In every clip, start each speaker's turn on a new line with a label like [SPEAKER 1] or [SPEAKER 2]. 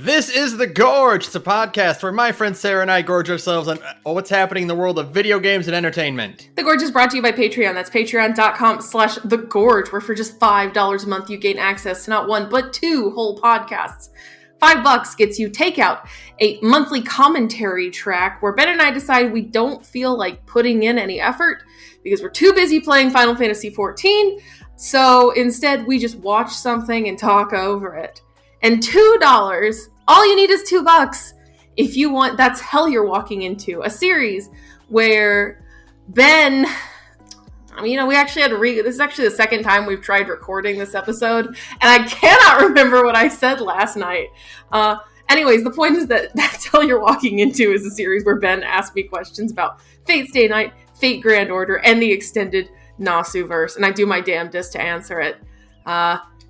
[SPEAKER 1] This is The Gorge. It's a podcast where my friend Sarah and I gorge ourselves on what's happening in the world of video games and entertainment.
[SPEAKER 2] The Gorge is brought to you by Patreon. That's patreon.com/thegorge, where for just $5 a month you gain access to not one, but two whole podcasts. $5 gets you Takeout, a monthly commentary track where Ben and I decide we don't feel like putting in any effort because we're too busy playing Final Fantasy XIV. So instead, we just watch something and talk over it. And $2, all you need is $2. If you want, that's hell you're walking into. A series where Ben, we actually had to this is actually the second time we've tried recording this episode, and I cannot remember what I said last night. Anyways, the point is that's hell you're walking into is a series where Ben asked me questions about Fate Stay Night, Fate Grand Order, and the extended Nasu-verse, and I do my damnedest to answer it.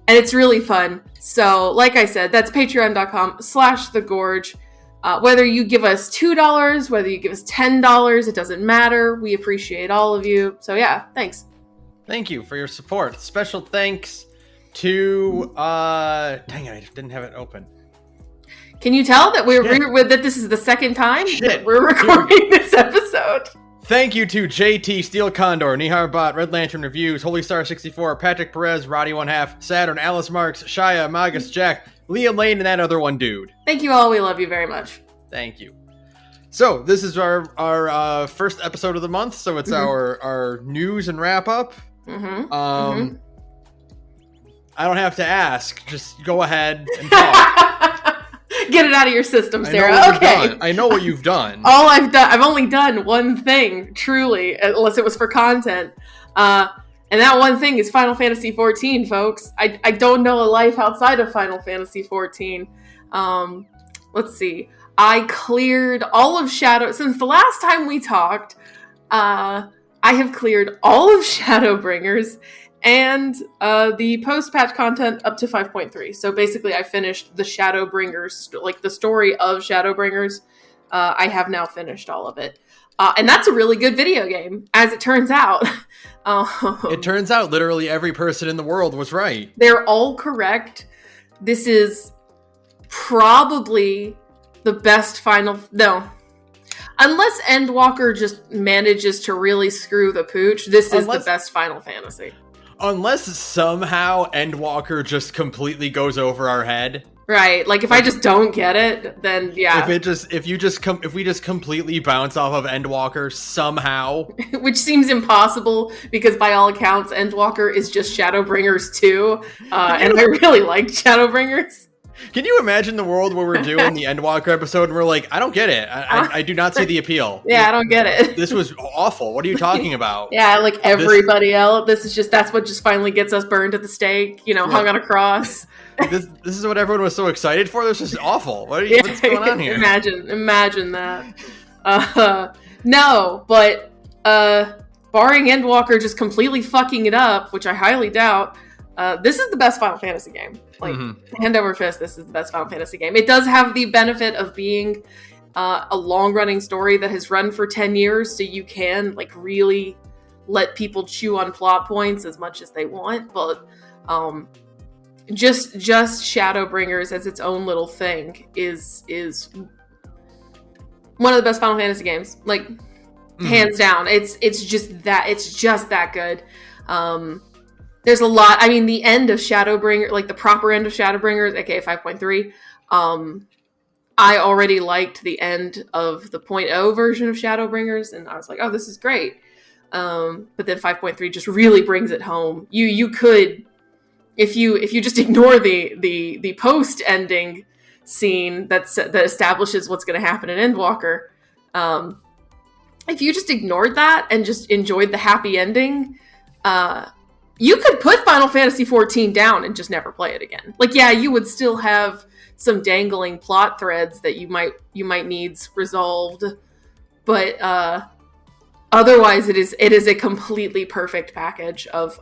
[SPEAKER 2] And it's really fun. So, like I said, that's patreon.com/thegorge. Whether you give us $2, whether you give us $10, it doesn't matter. We appreciate all of you. So yeah, thanks.
[SPEAKER 1] Thank you for your support. Special thanks to, dang it, I didn't have it open.
[SPEAKER 2] Can you tell that that this is the second time that we're recording this episode?
[SPEAKER 1] Thank you to JT, Steel Condor, Nihar Bot, Red Lantern Reviews, Holy Star 64, Patrick Perez, Roddy 1/2, Saturn, Alice Marks, Shia, Magus Jack, Liam Lane, and that other one dude.
[SPEAKER 2] Thank you all. We love you very much.
[SPEAKER 1] Thank you. So this is our first episode of the month. So it's our news and wrap up. I don't have to ask. Just go ahead and talk.
[SPEAKER 2] Get it out of your system, Sarah. Okay.
[SPEAKER 1] I know what you've done.
[SPEAKER 2] All I've only done one thing, truly, unless it was for content. And that one thing is Final Fantasy XIV, folks. I don't know a life outside of Final Fantasy XIV. Let's see. I cleared all of Shadow... Since the last time we talked, I have cleared all of Shadowbringers and the post-patch content up to 5.3. So basically, I finished the Shadowbringers, like the story of Shadowbringers. I have now finished all of it. And that's a really good video game, as it turns out.
[SPEAKER 1] It turns out literally every person in the world was right.
[SPEAKER 2] They're all correct. This is probably the best final... No. Unless Endwalker just manages to really screw the pooch, this is the best Final Fantasy.
[SPEAKER 1] Unless somehow Endwalker just completely goes over our head.
[SPEAKER 2] Right, like if I just don't get it, then yeah.
[SPEAKER 1] If we just completely bounce off of Endwalker somehow,
[SPEAKER 2] which seems impossible because by all accounts, Endwalker is just Shadowbringers 2, and I really liked Shadowbringers.
[SPEAKER 1] Can you imagine the world where we're doing the Endwalker episode and we're like, I don't get it. I do not see the appeal.
[SPEAKER 2] Yeah, I don't get it.
[SPEAKER 1] This was awful. What are you talking about?
[SPEAKER 2] Yeah, like everybody else. That's what just finally gets us burned at the stake, hung on a cross.
[SPEAKER 1] This is what everyone was so excited for? This is awful. What's going on here?
[SPEAKER 2] Imagine that. No, but barring Endwalker just completely fucking it up, which I highly doubt, this is the best Final Fantasy game. Hand over fist, this is the best Final Fantasy game. It does have the benefit of being a long-running story that has run for 10 years, so you can really let people chew on plot points as much as they want, but just Shadowbringers as its own little thing is one of the best Final Fantasy games. Hands down. It's just that good. There's a lot. The end of Shadowbringer, the proper end of Shadowbringers, aka 5.3. I already liked the end of the 0.0 version of Shadowbringers, and I was like, oh, this is great. But then 5.3 just really brings it home. You could, if you just ignore the post ending scene that establishes what's going to happen in Endwalker, if you just ignored that and just enjoyed the happy ending, you could put Final Fantasy XIV down and just never play it again. You would still have some dangling plot threads that you might need resolved, but otherwise it is a completely perfect package of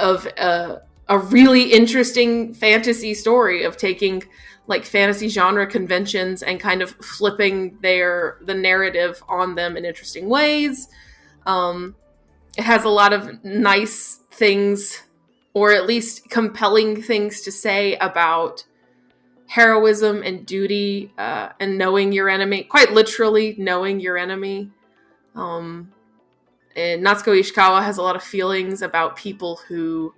[SPEAKER 2] a really interesting fantasy story of taking fantasy genre conventions and kind of flipping the narrative on them in interesting ways. It has a lot of nice things, or at least compelling things to say about heroism and duty, and knowing your enemy, quite literally knowing your enemy. And Natsuko Ishikawa has a lot of feelings about people who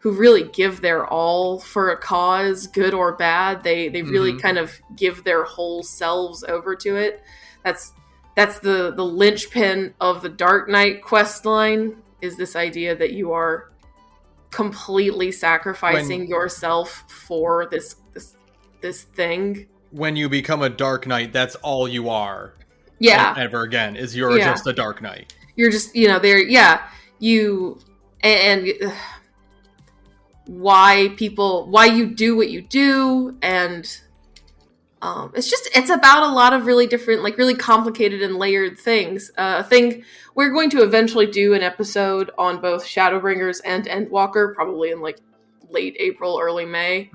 [SPEAKER 2] really give their all for a cause, good or bad. They really kind of give their whole selves over to it. That's the linchpin of the Dark Knight quest line, is this idea that you are completely sacrificing yourself for this thing.
[SPEAKER 1] When you become a Dark Knight, that's all you are.
[SPEAKER 2] Yeah.
[SPEAKER 1] Ever again, is you're just a Dark Knight. You're just,
[SPEAKER 2] why you do what you do, and it's about a lot of really different, like really complicated and layered things. We're going to eventually do an episode on both Shadowbringers and Endwalker, probably in like late April, early May.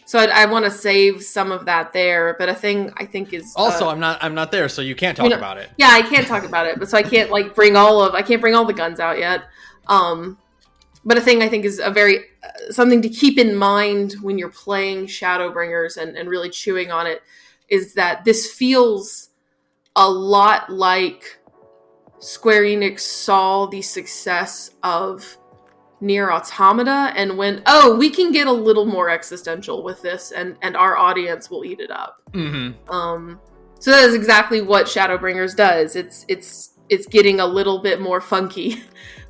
[SPEAKER 2] So I want to save some of that there, but I think is
[SPEAKER 1] also I'm not there, so you can't talk about it.
[SPEAKER 2] Yeah, I can't talk about it, but so I can't bring all the guns out yet. But a thing I think is a very something to keep in mind when you're playing Shadowbringers and really chewing on it is that this feels a lot like Square Enix saw the success of Nier Automata and went, oh, we can get a little more existential with this, and our audience will eat it up. So that is exactly what Shadowbringers does. It's getting a little bit more funky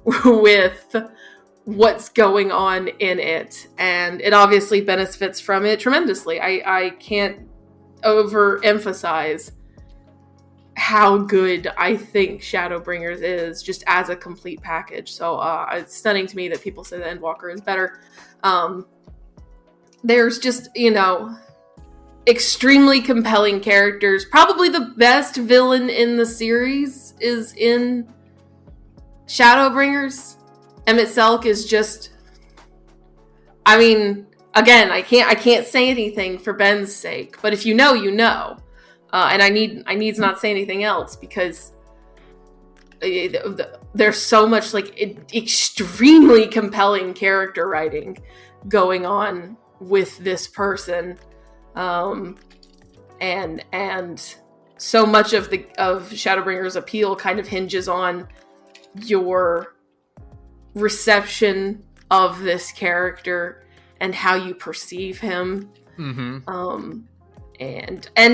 [SPEAKER 2] with what's going on in it, and it obviously benefits from it tremendously. I can't overemphasize how good I think Shadowbringers is just as a complete package. So it's stunning to me that people say that Endwalker is better. There's just, extremely compelling characters. Probably the best villain in the series is in Shadowbringers. Emmett Selk is just, again, I can't say anything for Ben's sake, but if you know, you know. And I need to not say anything else, because there's so much extremely compelling character writing going on with this person, and so much of Shadowbringer's appeal kind of hinges on your reception of this character and how you perceive him. And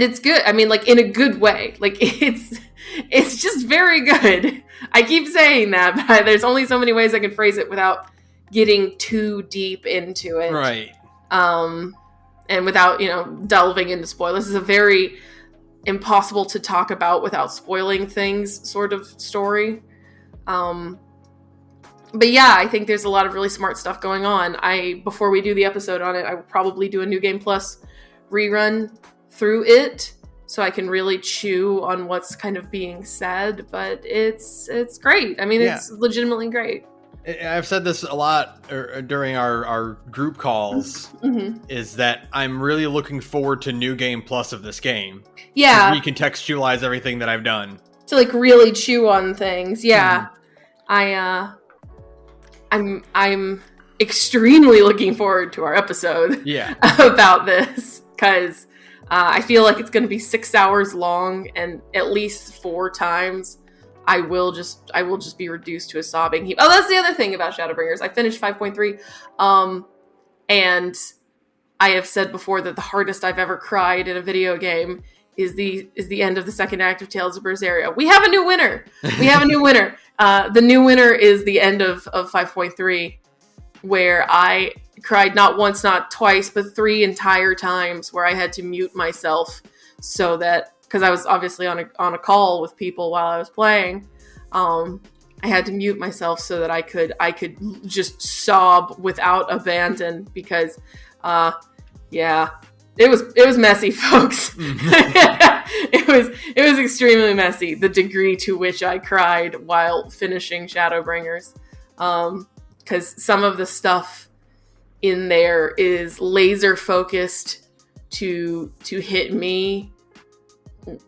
[SPEAKER 2] it's good. In a good way. It's just very good. I keep saying that, but there's only so many ways I can phrase it without getting too deep into it.
[SPEAKER 1] Right.
[SPEAKER 2] And without, delving into spoilers. This is a very impossible to talk about without spoiling things sort of story. But yeah, I think there's a lot of really smart stuff going on. Before we do the episode on it, I will probably do a New Game Plus rerun through it, so I can really chew on what's kind of being said, but it's great. It's legitimately great.
[SPEAKER 1] I've said this a lot during our group calls, is that I'm really looking forward to New Game Plus of this game.
[SPEAKER 2] Yeah.
[SPEAKER 1] To recontextualize everything that I've done.
[SPEAKER 2] To really chew on things. Yeah. I'm extremely looking forward to our episode about this, because I feel like it's going to be 6 hours long, and at least 4 times I will just be reduced to a sobbing heap. Oh, that's the other thing about Shadowbringers. I finished 5.3, and I have said before that the hardest I've ever cried in a video game is the end of the second act of Tales of Berseria. We have a new winner. The new winner is the end of 5.3, where I cried not once, not twice, but 3 entire times, where I had to mute myself so that, because I was obviously on a call with people while I was playing, I had to mute myself so that I could just sob without abandon, because it was messy, folks. It was extremely messy, the degree to which I cried while finishing Shadowbringers, because some of the stuff in there is laser focused to hit me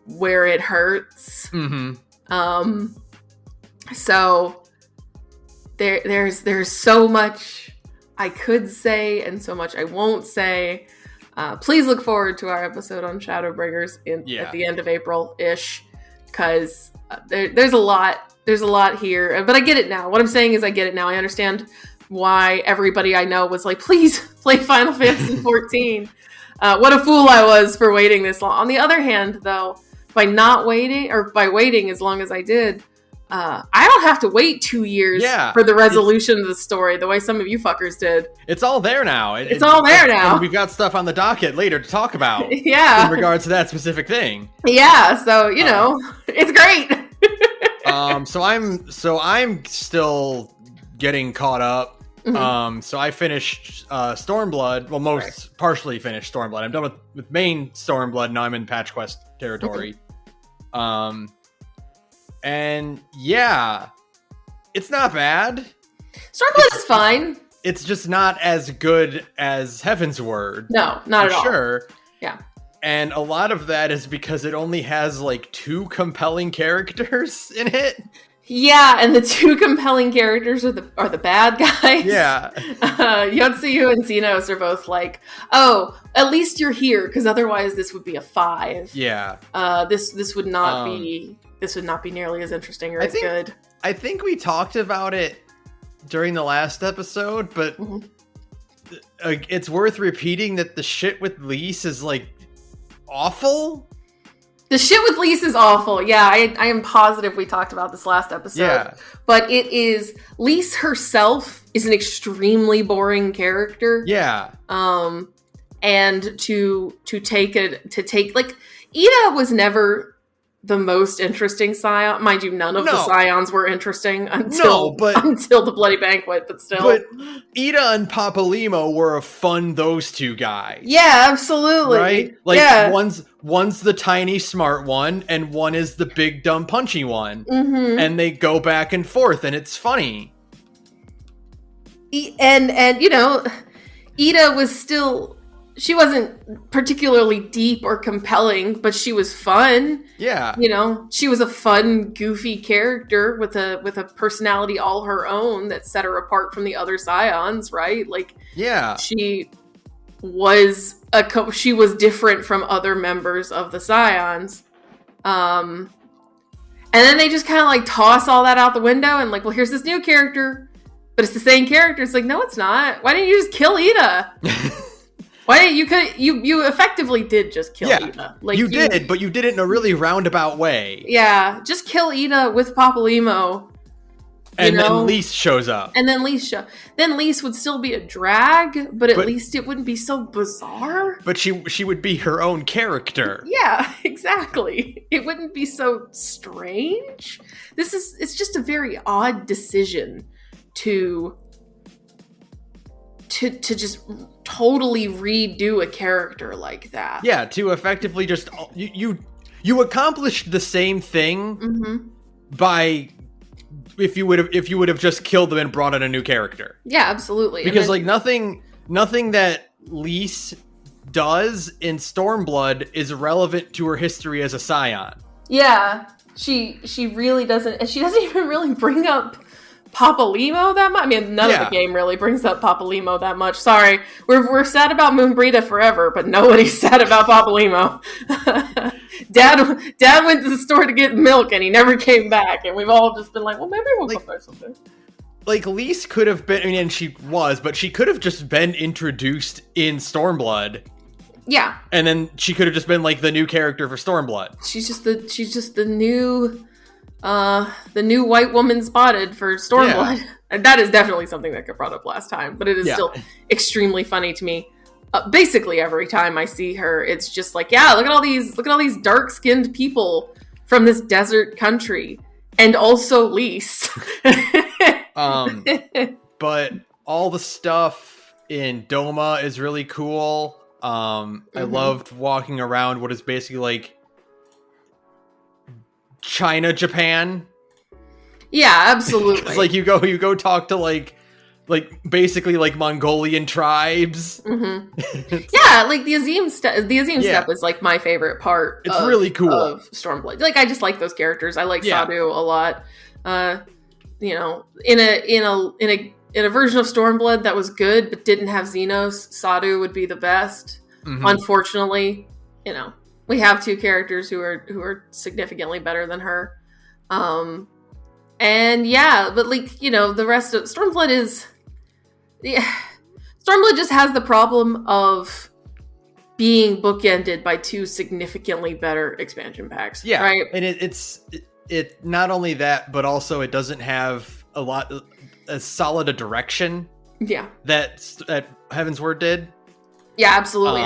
[SPEAKER 2] where it hurts. So there's so much I could say and so much I won't say. Please look forward to our episode on Shadowbringers at the end of April-ish, because there's a lot here. But I get it now. What I'm saying is I get it now. I understand why everybody I know was like, please play Final Fantasy XIV. What a fool I was for waiting this long. On the other hand, though, by waiting as long as I did, I don't have to wait 2 years for the resolution of the story the way some of you fuckers did.
[SPEAKER 1] It's all there now.
[SPEAKER 2] It's all there now.
[SPEAKER 1] And we've got stuff on the docket later to talk about.
[SPEAKER 2] Yeah.
[SPEAKER 1] In regards to that specific thing.
[SPEAKER 2] Yeah, so, it's great.
[SPEAKER 1] So I'm still getting caught up. Mm-hmm. So I finished Stormblood. Well, partially finished Stormblood. I'm done with main Stormblood. Now I'm in Patch Quest territory. And yeah, it's not bad.
[SPEAKER 2] Stormblood is fine.
[SPEAKER 1] It's just not as good as Heaven's Word.
[SPEAKER 2] No, not at all.
[SPEAKER 1] Sure.
[SPEAKER 2] Yeah.
[SPEAKER 1] And a lot of that is because it only has like 2 compelling characters in it.
[SPEAKER 2] Yeah, and the 2 compelling characters are the bad guys.
[SPEAKER 1] Yeah.
[SPEAKER 2] Yotsuyu and Xenos are both like, oh, at least you're here, because otherwise this would be a 5.
[SPEAKER 1] Yeah.
[SPEAKER 2] This would not be nearly as interesting or as good.
[SPEAKER 1] I think we talked about it during the last episode, but it's worth repeating that the shit with Lise is like awful.
[SPEAKER 2] The shit with Lise is awful. Yeah, I am positive we talked about this last episode. Yeah. But it is, Lise herself is an extremely boring character.
[SPEAKER 1] Yeah.
[SPEAKER 2] And to take like, Ida was never the most interesting Scion. Mind you, none of the Scions were interesting until the Bloody Banquet, but still.
[SPEAKER 1] But Ida and Papalymo were a fun, those 2 guys.
[SPEAKER 2] Yeah, absolutely.
[SPEAKER 1] Right? Like, one's the tiny smart one, and one is the big dumb punchy one. Mm-hmm. And they go back and forth, and it's funny.
[SPEAKER 2] And Ida was still... She wasn't particularly deep or compelling, but she was fun.
[SPEAKER 1] Yeah.
[SPEAKER 2] She was a fun, goofy character with a personality all her own that set her apart from the other Scions, right? Like,
[SPEAKER 1] yeah.
[SPEAKER 2] She was different from other members of the Scions. And then they just kind of like toss all that out the window and like, well, here's this new character, but it's the same character. It's like, no, it's not. Why didn't you just kill Ida? Why you effectively did just kill Ida. Like
[SPEAKER 1] you did, but you did it in a really roundabout way.
[SPEAKER 2] Yeah, just kill Ida with Papalymo.
[SPEAKER 1] And then Lise shows up.
[SPEAKER 2] And then Lise would still be a drag, but at least it wouldn't be so bizarre.
[SPEAKER 1] But she would be her own character.
[SPEAKER 2] Yeah, exactly. It wouldn't be so strange. It's just a very odd decision to just totally redo a character like that.
[SPEAKER 1] Yeah, to effectively just you accomplished the same thing by if you would have just killed them and brought in a new character.
[SPEAKER 2] Yeah, absolutely.
[SPEAKER 1] Because like nothing that Lise does in Stormblood is relevant to her history as a Scion.
[SPEAKER 2] Yeah, she really doesn't, and she doesn't even really bring up Papalymo that much. I mean, none of the game really brings up Papalymo that much. Sorry, we're sad about Moonbrita forever, but nobody's sad about Papalymo. Dad went to the store to get milk, and he never came back. And we've all just been like, well, maybe we'll go buy something.
[SPEAKER 1] Like, Lise could have been, I mean, and she was, but she could have just been introduced in Stormblood.
[SPEAKER 2] Yeah,
[SPEAKER 1] and then she could have just been like the new character for Stormblood.
[SPEAKER 2] She's just the new white woman spotted for Stormblood. Yeah. And that is definitely something that got brought up last time, but it is still extremely funny to me. Basically every time I see her, it's just like, yeah, look at all these dark-skinned people from this desert country, and also Lise.
[SPEAKER 1] But all the stuff in Doma is really cool. I loved walking around what is basically like China, Japan.
[SPEAKER 2] Yeah, absolutely.
[SPEAKER 1] It's like you go talk to like basically like Mongolian tribes.
[SPEAKER 2] Mm-hmm. Yeah, like the Azim step is like my favorite part.
[SPEAKER 1] It's really cool
[SPEAKER 2] of Stormblood. Like I just like those characters. I like Sadu a lot. In a in a version of Stormblood that was good but didn't have Xenos, Sadu would be the best. Mm-hmm. Unfortunately, we have two characters who are significantly better than her. But the rest of Stormblood is... Yeah, Stormblood just has the problem of being bookended by two significantly better expansion packs.
[SPEAKER 1] Yeah,
[SPEAKER 2] right?
[SPEAKER 1] And it's not only that, but also it doesn't have as solid a direction.
[SPEAKER 2] Yeah,
[SPEAKER 1] that Heavensward did.
[SPEAKER 2] Yeah, absolutely.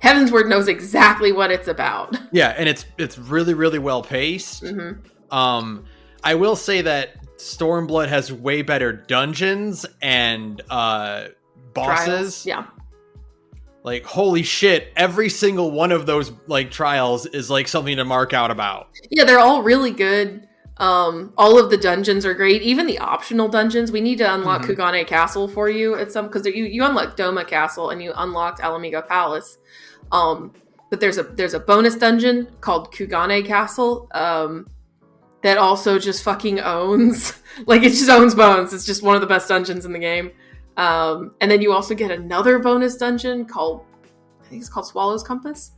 [SPEAKER 2] Heavensward knows exactly what it's about.
[SPEAKER 1] Yeah, and it's really, really well paced. Mm-hmm. I will say that Stormblood has way better dungeons and bosses.
[SPEAKER 2] Trials. Yeah.
[SPEAKER 1] Like, holy shit, every single one of those trials is something to mark out about.
[SPEAKER 2] Yeah, they're all really good. All of the dungeons are great. Even the optional dungeons. We need to unlock Kugane Castle for you at some, because you unlock Doma Castle and you unlocked Alamigo Palace. But there's a bonus dungeon called Kugane Castle that also just fucking owns. It just owns bones. It's just one of the best dungeons in the game. And then you also get another bonus dungeon called Swallow's Compass.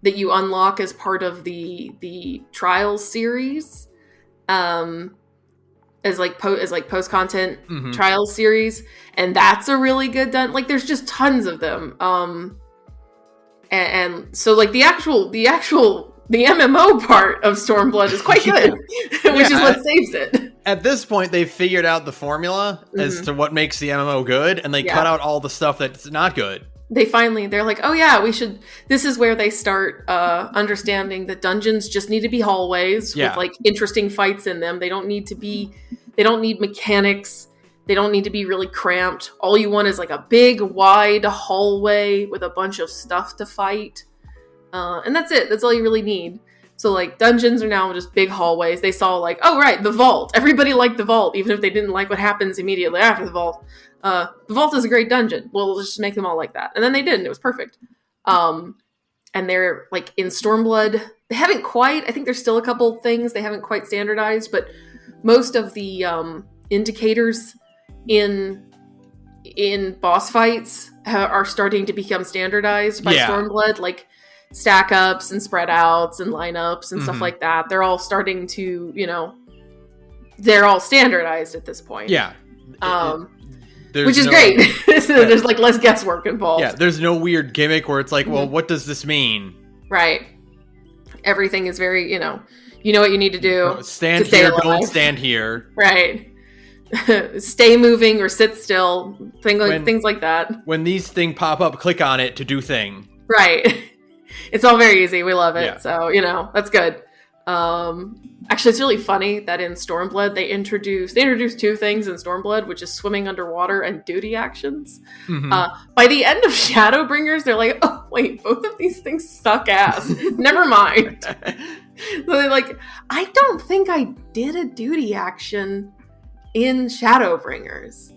[SPEAKER 2] That you unlock as part of the Trials series, as post content Trials series, and that's a really good there's just tons of them. And so the MMO part of Stormblood is quite good, which is what saves it.
[SPEAKER 1] At this point, they've figured out the formula as to what makes the MMO good, and they cut out all the stuff that's not good.
[SPEAKER 2] They're like, oh yeah, this is where they start understanding that dungeons just need to be hallways with interesting fights in them. They don't need mechanics. They don't need to be really cramped. All you want is a big, wide hallway with a bunch of stuff to fight. And that's it. That's all you really need. So dungeons are now just big hallways. They saw oh right, the vault. Everybody liked the vault, even if they didn't like what happens immediately after the vault. The vault is a great dungeon. We'll just make them all like that. And then they did, and it was perfect. And they're in Stormblood. They haven't quite, I think there's still a couple things they haven't quite standardized, but most of the indicators in boss fights are starting to become standardized by Stormblood, stack ups and spread outs and lineups and stuff like that. They're all starting to, they're all standardized at this point.
[SPEAKER 1] Yeah.
[SPEAKER 2] Which is great. There's less guesswork involved.
[SPEAKER 1] Yeah, there's no weird gimmick where it's well, what does this mean?
[SPEAKER 2] Right. Everything is very, you know what you need to do.
[SPEAKER 1] Stand here, don't stand here.
[SPEAKER 2] Right. Stay moving or sit still. Things like that.
[SPEAKER 1] When these things pop up, click on it to do thing.
[SPEAKER 2] Right. It's all very easy. We love it. Yeah. So, that's good. Actually, it's really funny that in Stormblood they introduced two things in Stormblood, which is swimming underwater and duty actions. By the end of Shadowbringers, they're like, oh wait, both of these things suck ass. Never mind. So they're like, I don't think I did a duty action in Shadowbringers.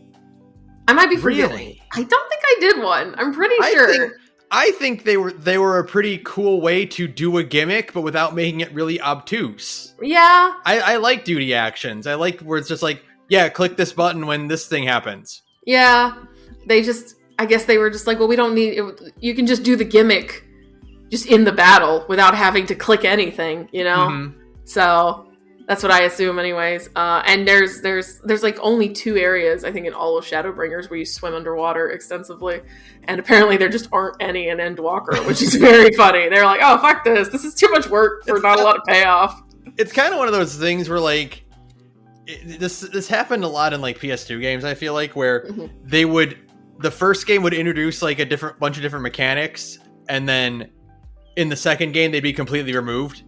[SPEAKER 2] I might be forgetting. Really? I don't think I did one. I'm pretty sure.
[SPEAKER 1] I think they were a pretty cool way to do a gimmick, but without making it really obtuse.
[SPEAKER 2] Yeah.
[SPEAKER 1] I like duty actions. I like where it's just click this button when this thing happens.
[SPEAKER 2] Yeah. I guess they were just well, we don't need it. You can just do the gimmick just in the battle without having to click anything, So that's what I assume anyways. And there's only 2 areas, I think, in all of Shadowbringers where you swim underwater extensively. And apparently there just aren't any in Endwalker, which is very funny. They're like, oh, fuck this. This is too much work for not a lot of payoff.
[SPEAKER 1] It's kind of one of those things where this happened a lot in PS2 games, I feel where the first game would introduce a bunch of different mechanics, and then in the second game they'd be completely removed.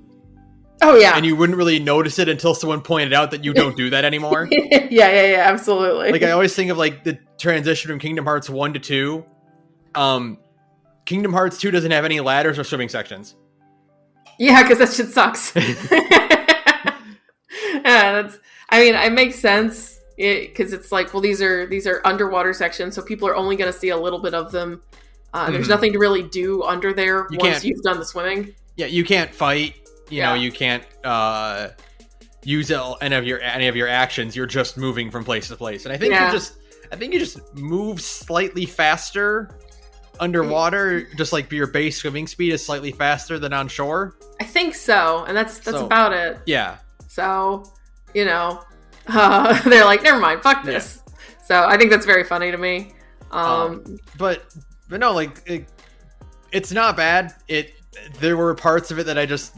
[SPEAKER 2] Oh, yeah.
[SPEAKER 1] And you wouldn't really notice it until someone pointed out that you don't do that anymore.
[SPEAKER 2] Yeah, absolutely.
[SPEAKER 1] I always think of the transition from Kingdom Hearts 1 to 2. Kingdom Hearts 2 doesn't have any ladders or swimming sections.
[SPEAKER 2] Yeah, because that shit sucks. Yeah, it makes sense. Because it's these are underwater sections, so people are only going to see a little bit of them. There's nothing to really do under there once you've done the swimming.
[SPEAKER 1] Yeah, you can't fight. You know, you can't use any of your actions. You're just moving from place to place, and I think you just move slightly faster underwater. Just like your base swimming speed is slightly faster than on shore.
[SPEAKER 2] I think so, and that's about it.
[SPEAKER 1] Yeah.
[SPEAKER 2] So, they're like, never mind, fuck this. Yeah. So I think that's very funny to me.
[SPEAKER 1] But no, like it's not bad. There were parts of it that I just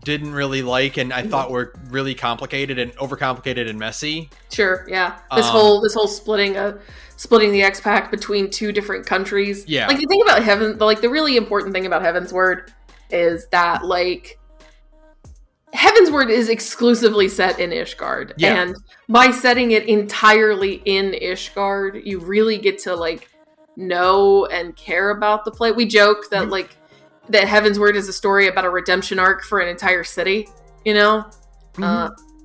[SPEAKER 1] didn't really like, and I thought were really complicated and overcomplicated and messy. Sure, yeah.
[SPEAKER 2] This whole splitting the X-Pac between two different countries.
[SPEAKER 1] Yeah.
[SPEAKER 2] Like the thing about the really important thing about Heavensward is that like Heavensward is exclusively set in Ishgard. Yeah. And by setting it entirely in Ishgard, you really get to like know and care about the play. We joke that that Heavensward is a story about a redemption arc for an entire city, so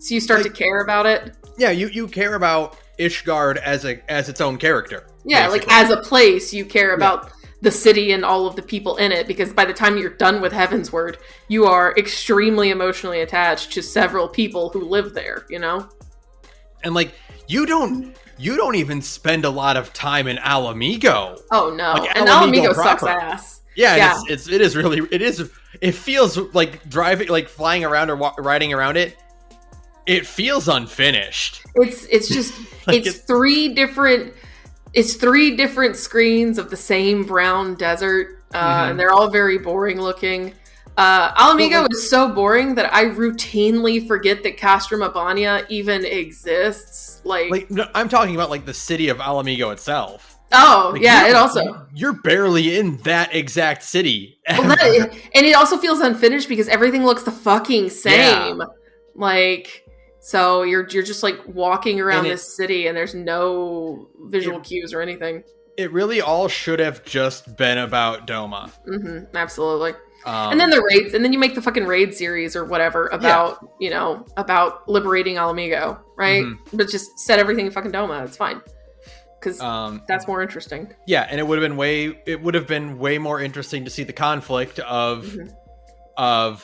[SPEAKER 2] you start to care about it.
[SPEAKER 1] Yeah, you care about Ishgard as its own character.
[SPEAKER 2] Yeah, basically. Like as a place, you care about the city and all of the people in it, because by the time you're done with Heavensward, you are extremely emotionally attached to several people who live there,
[SPEAKER 1] And like you don't even spend a lot of time in Alamigo.
[SPEAKER 2] Oh no, like, and Alamigo sucks ass.
[SPEAKER 1] Yeah. It feels like driving, like flying around or riding around it. It feels unfinished.
[SPEAKER 2] It's just it's three different screens of the same brown desert, and they're all very boring looking. Alamigo is so boring that I routinely forget that Castromabania even exists.
[SPEAKER 1] No, I'm talking about like the city of Alamigo itself.
[SPEAKER 2] Oh, yeah, it also...
[SPEAKER 1] You're barely in that exact city.
[SPEAKER 2] Well, and it also feels unfinished because everything looks the fucking same. Yeah. So you're just like walking around this city and there's no visual cues or anything.
[SPEAKER 1] It really all should have just been about Doma.
[SPEAKER 2] Mm-hmm, absolutely. And then the raids, and then you make the fucking raid series or whatever about, about liberating Alamigo, right? Mm-hmm. But just set everything in fucking Doma. It's fine. Because that's more interesting.
[SPEAKER 1] Yeah, and it would have been way more interesting to see the conflict of the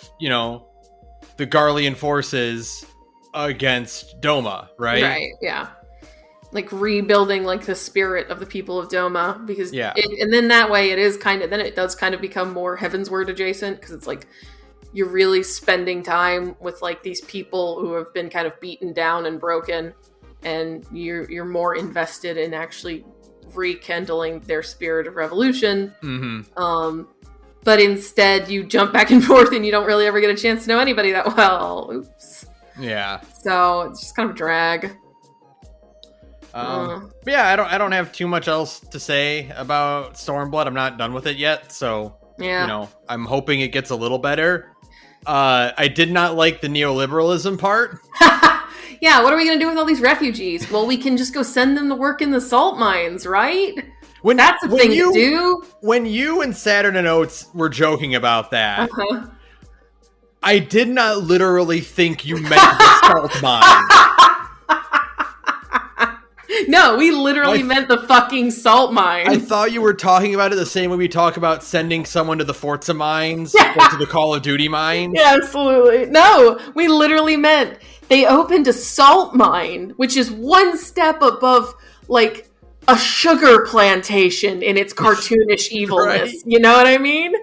[SPEAKER 1] Garlean forces against Doma, right?
[SPEAKER 2] Right, yeah. Like rebuilding like the spirit of the people of Doma, because and then that way it does kind of become more Heavensward adjacent, because it's like you're really spending time with like these people who have been kind of beaten down and broken. And you're more invested in actually rekindling their spirit of revolution. Mm-hmm. But instead you jump back and forth and you don't really ever get a chance to know anybody that well. Oops.
[SPEAKER 1] Yeah.
[SPEAKER 2] So it's just kind of a drag.
[SPEAKER 1] But yeah, I don't have too much else to say about Stormblood. I'm not done with it yet, so I'm hoping it gets a little better. I did not like the neoliberalism part.
[SPEAKER 2] Yeah, what are we going to do with all these refugees? Well, we can just go send them to work in the salt mines, right? That's the thing to do.
[SPEAKER 1] When you and Saturn and Oates were joking about that, I did not literally think you meant the salt mines.
[SPEAKER 2] No, we literally meant the fucking salt mines.
[SPEAKER 1] I thought you were talking about it the same way we talk about sending someone to the Forza mines or to the Call of Duty mines.
[SPEAKER 2] Yeah, absolutely. No, we literally meant they opened a salt mine, which is one step above, like, a sugar plantation in its cartoonish evilness. Right. You know what I mean?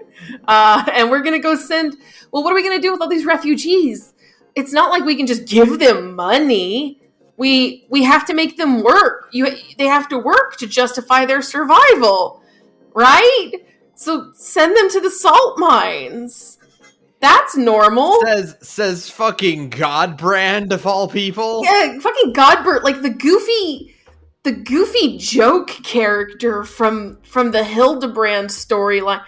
[SPEAKER 2] And we're going to go send... Well, what are we going to do with all these refugees? It's not like we can just give them money. We have to make them work. They have to work to justify their survival, right? So send them to the salt mines. That's normal.
[SPEAKER 1] Says fucking Godbrand of all people.
[SPEAKER 2] Yeah, fucking Godbert, like the goofy joke character from the Hildebrand storyline.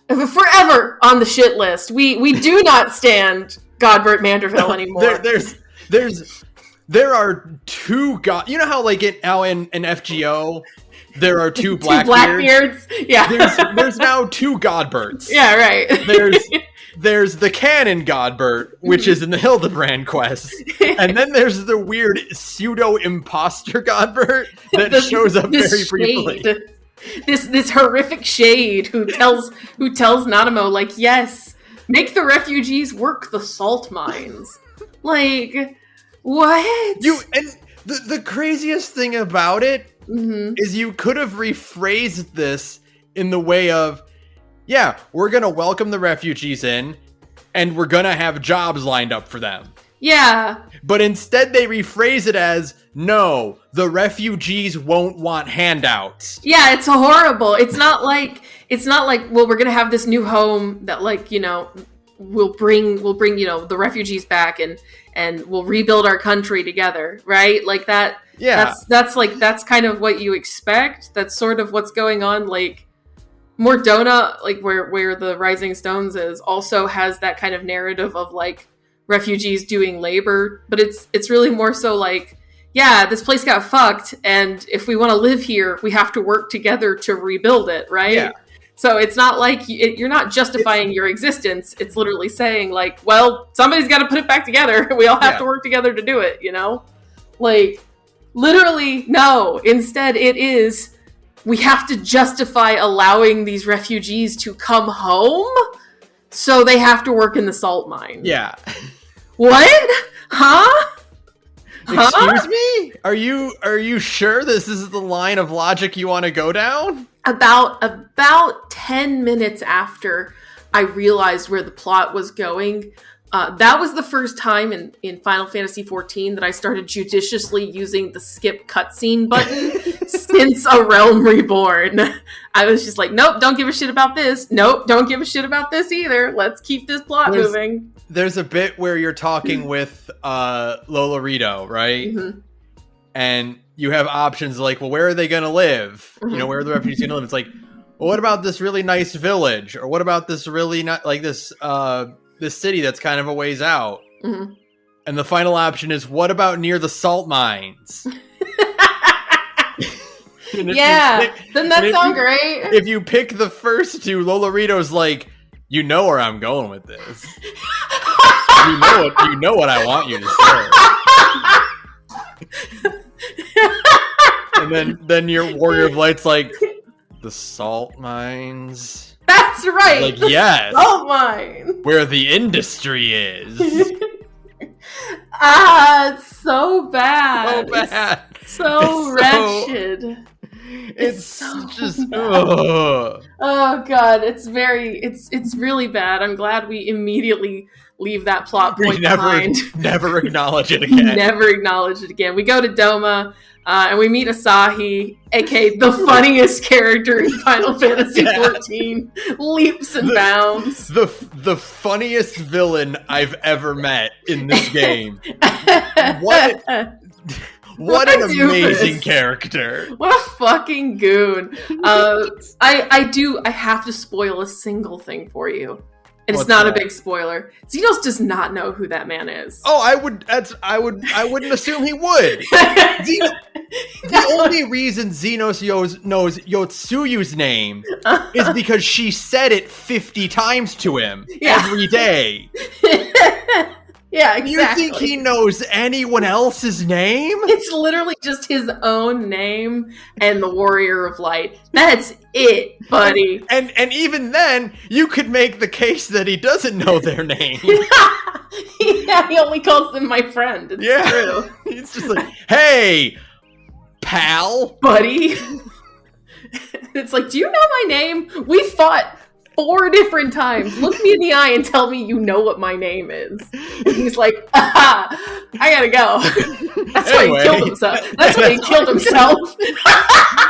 [SPEAKER 2] Forever on the shit list. We do not stand Godbert Manderville anymore.
[SPEAKER 1] There are two you know how like in FGO there are two Blackbeards?
[SPEAKER 2] Yeah.
[SPEAKER 1] There's now two Godberts.
[SPEAKER 2] Yeah, right.
[SPEAKER 1] There's the canon Godbert, which is in the Hildebrand quest. And then there's the weird pseudo-imposter Godbert that shows up very briefly.
[SPEAKER 2] This horrific shade who tells Nanamo, like, yes, make the refugees work the salt mines. Like, what?
[SPEAKER 1] And the craziest thing about it is you could have rephrased this in the way of, yeah, we're going to welcome the refugees in and we're going to have jobs lined up for them.
[SPEAKER 2] Yeah.
[SPEAKER 1] But instead they rephrase it as, no, the refugees won't want handouts.
[SPEAKER 2] Yeah, it's horrible. It's not like, well, we're going to have this new home that, like, you know, we'll bring, you know, the refugees back and we'll rebuild our country together, right? Like that. Yeah. That's kind of what you expect. That's sort of what's going on. Like, Mordona, like where the Rising Stones is, also has that kind of narrative of like refugees doing labor, but it's really more so like, yeah, this place got fucked, and if we want to live here, we have to work together to rebuild it, right? Yeah. So it's not like you're not justifying your existence. It's literally saying like, well, somebody's got to put it back together. We all have to work together to do it, you know? Like, literally, no. Instead, it is, we have to justify allowing these refugees to come home, so they have to work in the salt mine.
[SPEAKER 1] Yeah.
[SPEAKER 2] What? Huh?
[SPEAKER 1] Excuse me? Are you sure this is the line of logic you want to go down? About 10 minutes after I realized where the plot was going, that was the first time in Final Fantasy XIV that I started judiciously using the skip cutscene button since A Realm Reborn. I was just like, nope, don't give a shit about this. Nope, don't give a shit about this either. Let's keep this plot moving. There's a bit where you're talking with Lola Rito, right? Mm-hmm. And you have options like, well, where are they going to live? Mm-hmm. You know, where are the refugees going to live? It's like, well, what about this really nice village? Or what about this really this city that's kind of a ways out? Mm-hmm. And the final option is, what about near the salt mines?
[SPEAKER 2] Yeah, then that sounds great.
[SPEAKER 1] If you pick the first two, Lola Rito's like, you know where I'm going with this. You know what I want you to say. And then your Warrior of Light's like, the salt mines.
[SPEAKER 2] That's right.
[SPEAKER 1] Like, yes.
[SPEAKER 2] Salt mine.
[SPEAKER 1] Where the industry is.
[SPEAKER 2] It's so bad.
[SPEAKER 1] So bad.
[SPEAKER 2] So wretched.
[SPEAKER 1] It's so just
[SPEAKER 2] bad. Oh god, it's really bad. I'm glad we immediately leave that plot point behind.
[SPEAKER 1] Never acknowledge it again.
[SPEAKER 2] Never acknowledge it again. We go to Doma, and we meet Asahi, aka the funniest character in Final Fantasy XIV. Leaps and bounds.
[SPEAKER 1] The funniest villain I've ever met in this game. What an amazing character.
[SPEAKER 2] What a fucking goon. I have to spoil a single thing for you. And it's not a big spoiler. Xenos does not know who that man is.
[SPEAKER 1] Oh, I wouldn't assume he would. The only reason Xenos knows Yotsuyu's name is because she said it 50 times to him every day.
[SPEAKER 2] Yeah, exactly.
[SPEAKER 1] You think he knows anyone else's name?
[SPEAKER 2] It's literally just his own name and the Warrior of Light. That's it, buddy.
[SPEAKER 1] And even then, you could make the case that he doesn't know their name.
[SPEAKER 2] Yeah, he only calls them my friend. It's true.
[SPEAKER 1] He's just like, hey, pal.
[SPEAKER 2] Buddy. It's like, do you know my name? We fought 4 different times. Look me in the eye and tell me you know what my name is. And he's like, I gotta go. That's why he killed himself. That's why he killed himself.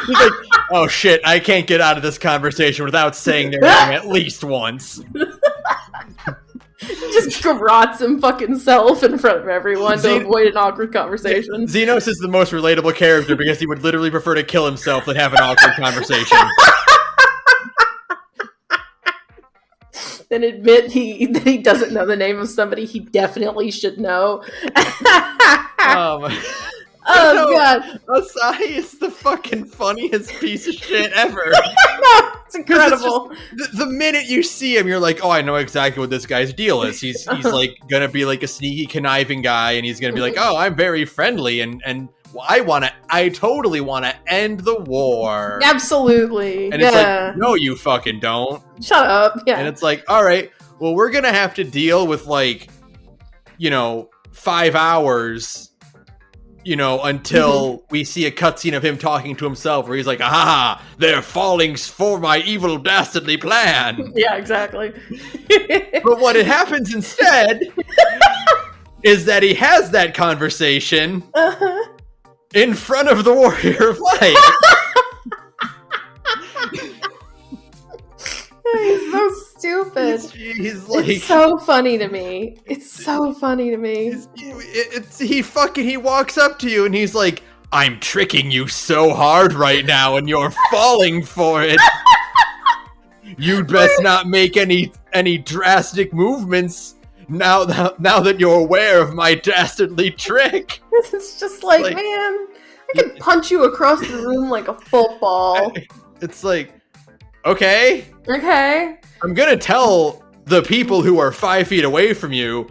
[SPEAKER 1] He's like, oh shit, I can't get out of this conversation without saying their name at least once.
[SPEAKER 2] He just garrots him fucking self in front of everyone to avoid an awkward conversation.
[SPEAKER 1] Xenos is the most relatable character because he would literally prefer to kill himself than have an awkward conversation.
[SPEAKER 2] Then admit that he doesn't know the name of somebody he definitely should know. God.
[SPEAKER 1] Asahi is the fucking funniest piece of shit ever.
[SPEAKER 2] It's incredible.
[SPEAKER 1] The minute you see him, you're like, oh, I know exactly what this guy's deal is. He's like gonna be like a sneaky, conniving guy, and he's gonna be like, oh, I'm very friendly, and I totally want to end the war.
[SPEAKER 2] Absolutely.
[SPEAKER 1] And it's like, no, you fucking don't.
[SPEAKER 2] Shut up. Yeah.
[SPEAKER 1] And it's like, all right, well, we're going to have to deal with, like, you know, 5 hours, until we see a cutscene of him talking to himself where he's like, "Ah, they're falling for my evil dastardly plan."
[SPEAKER 2] Yeah, exactly.
[SPEAKER 1] But what happens instead is that he has that conversation in front of the Warrior of Light.
[SPEAKER 2] He's so stupid.
[SPEAKER 1] He's like,
[SPEAKER 2] it's so funny to me. It's so funny to me.
[SPEAKER 1] He walks up to you and he's like, "I'm tricking you so hard right now and you're falling for it. You'd best not make any drastic movements now that you're aware of my dastardly trick."
[SPEAKER 2] It's just like, man, I could punch you across the room like a football.
[SPEAKER 1] It's like, okay. I'm gonna tell the people who are 5 feet away from you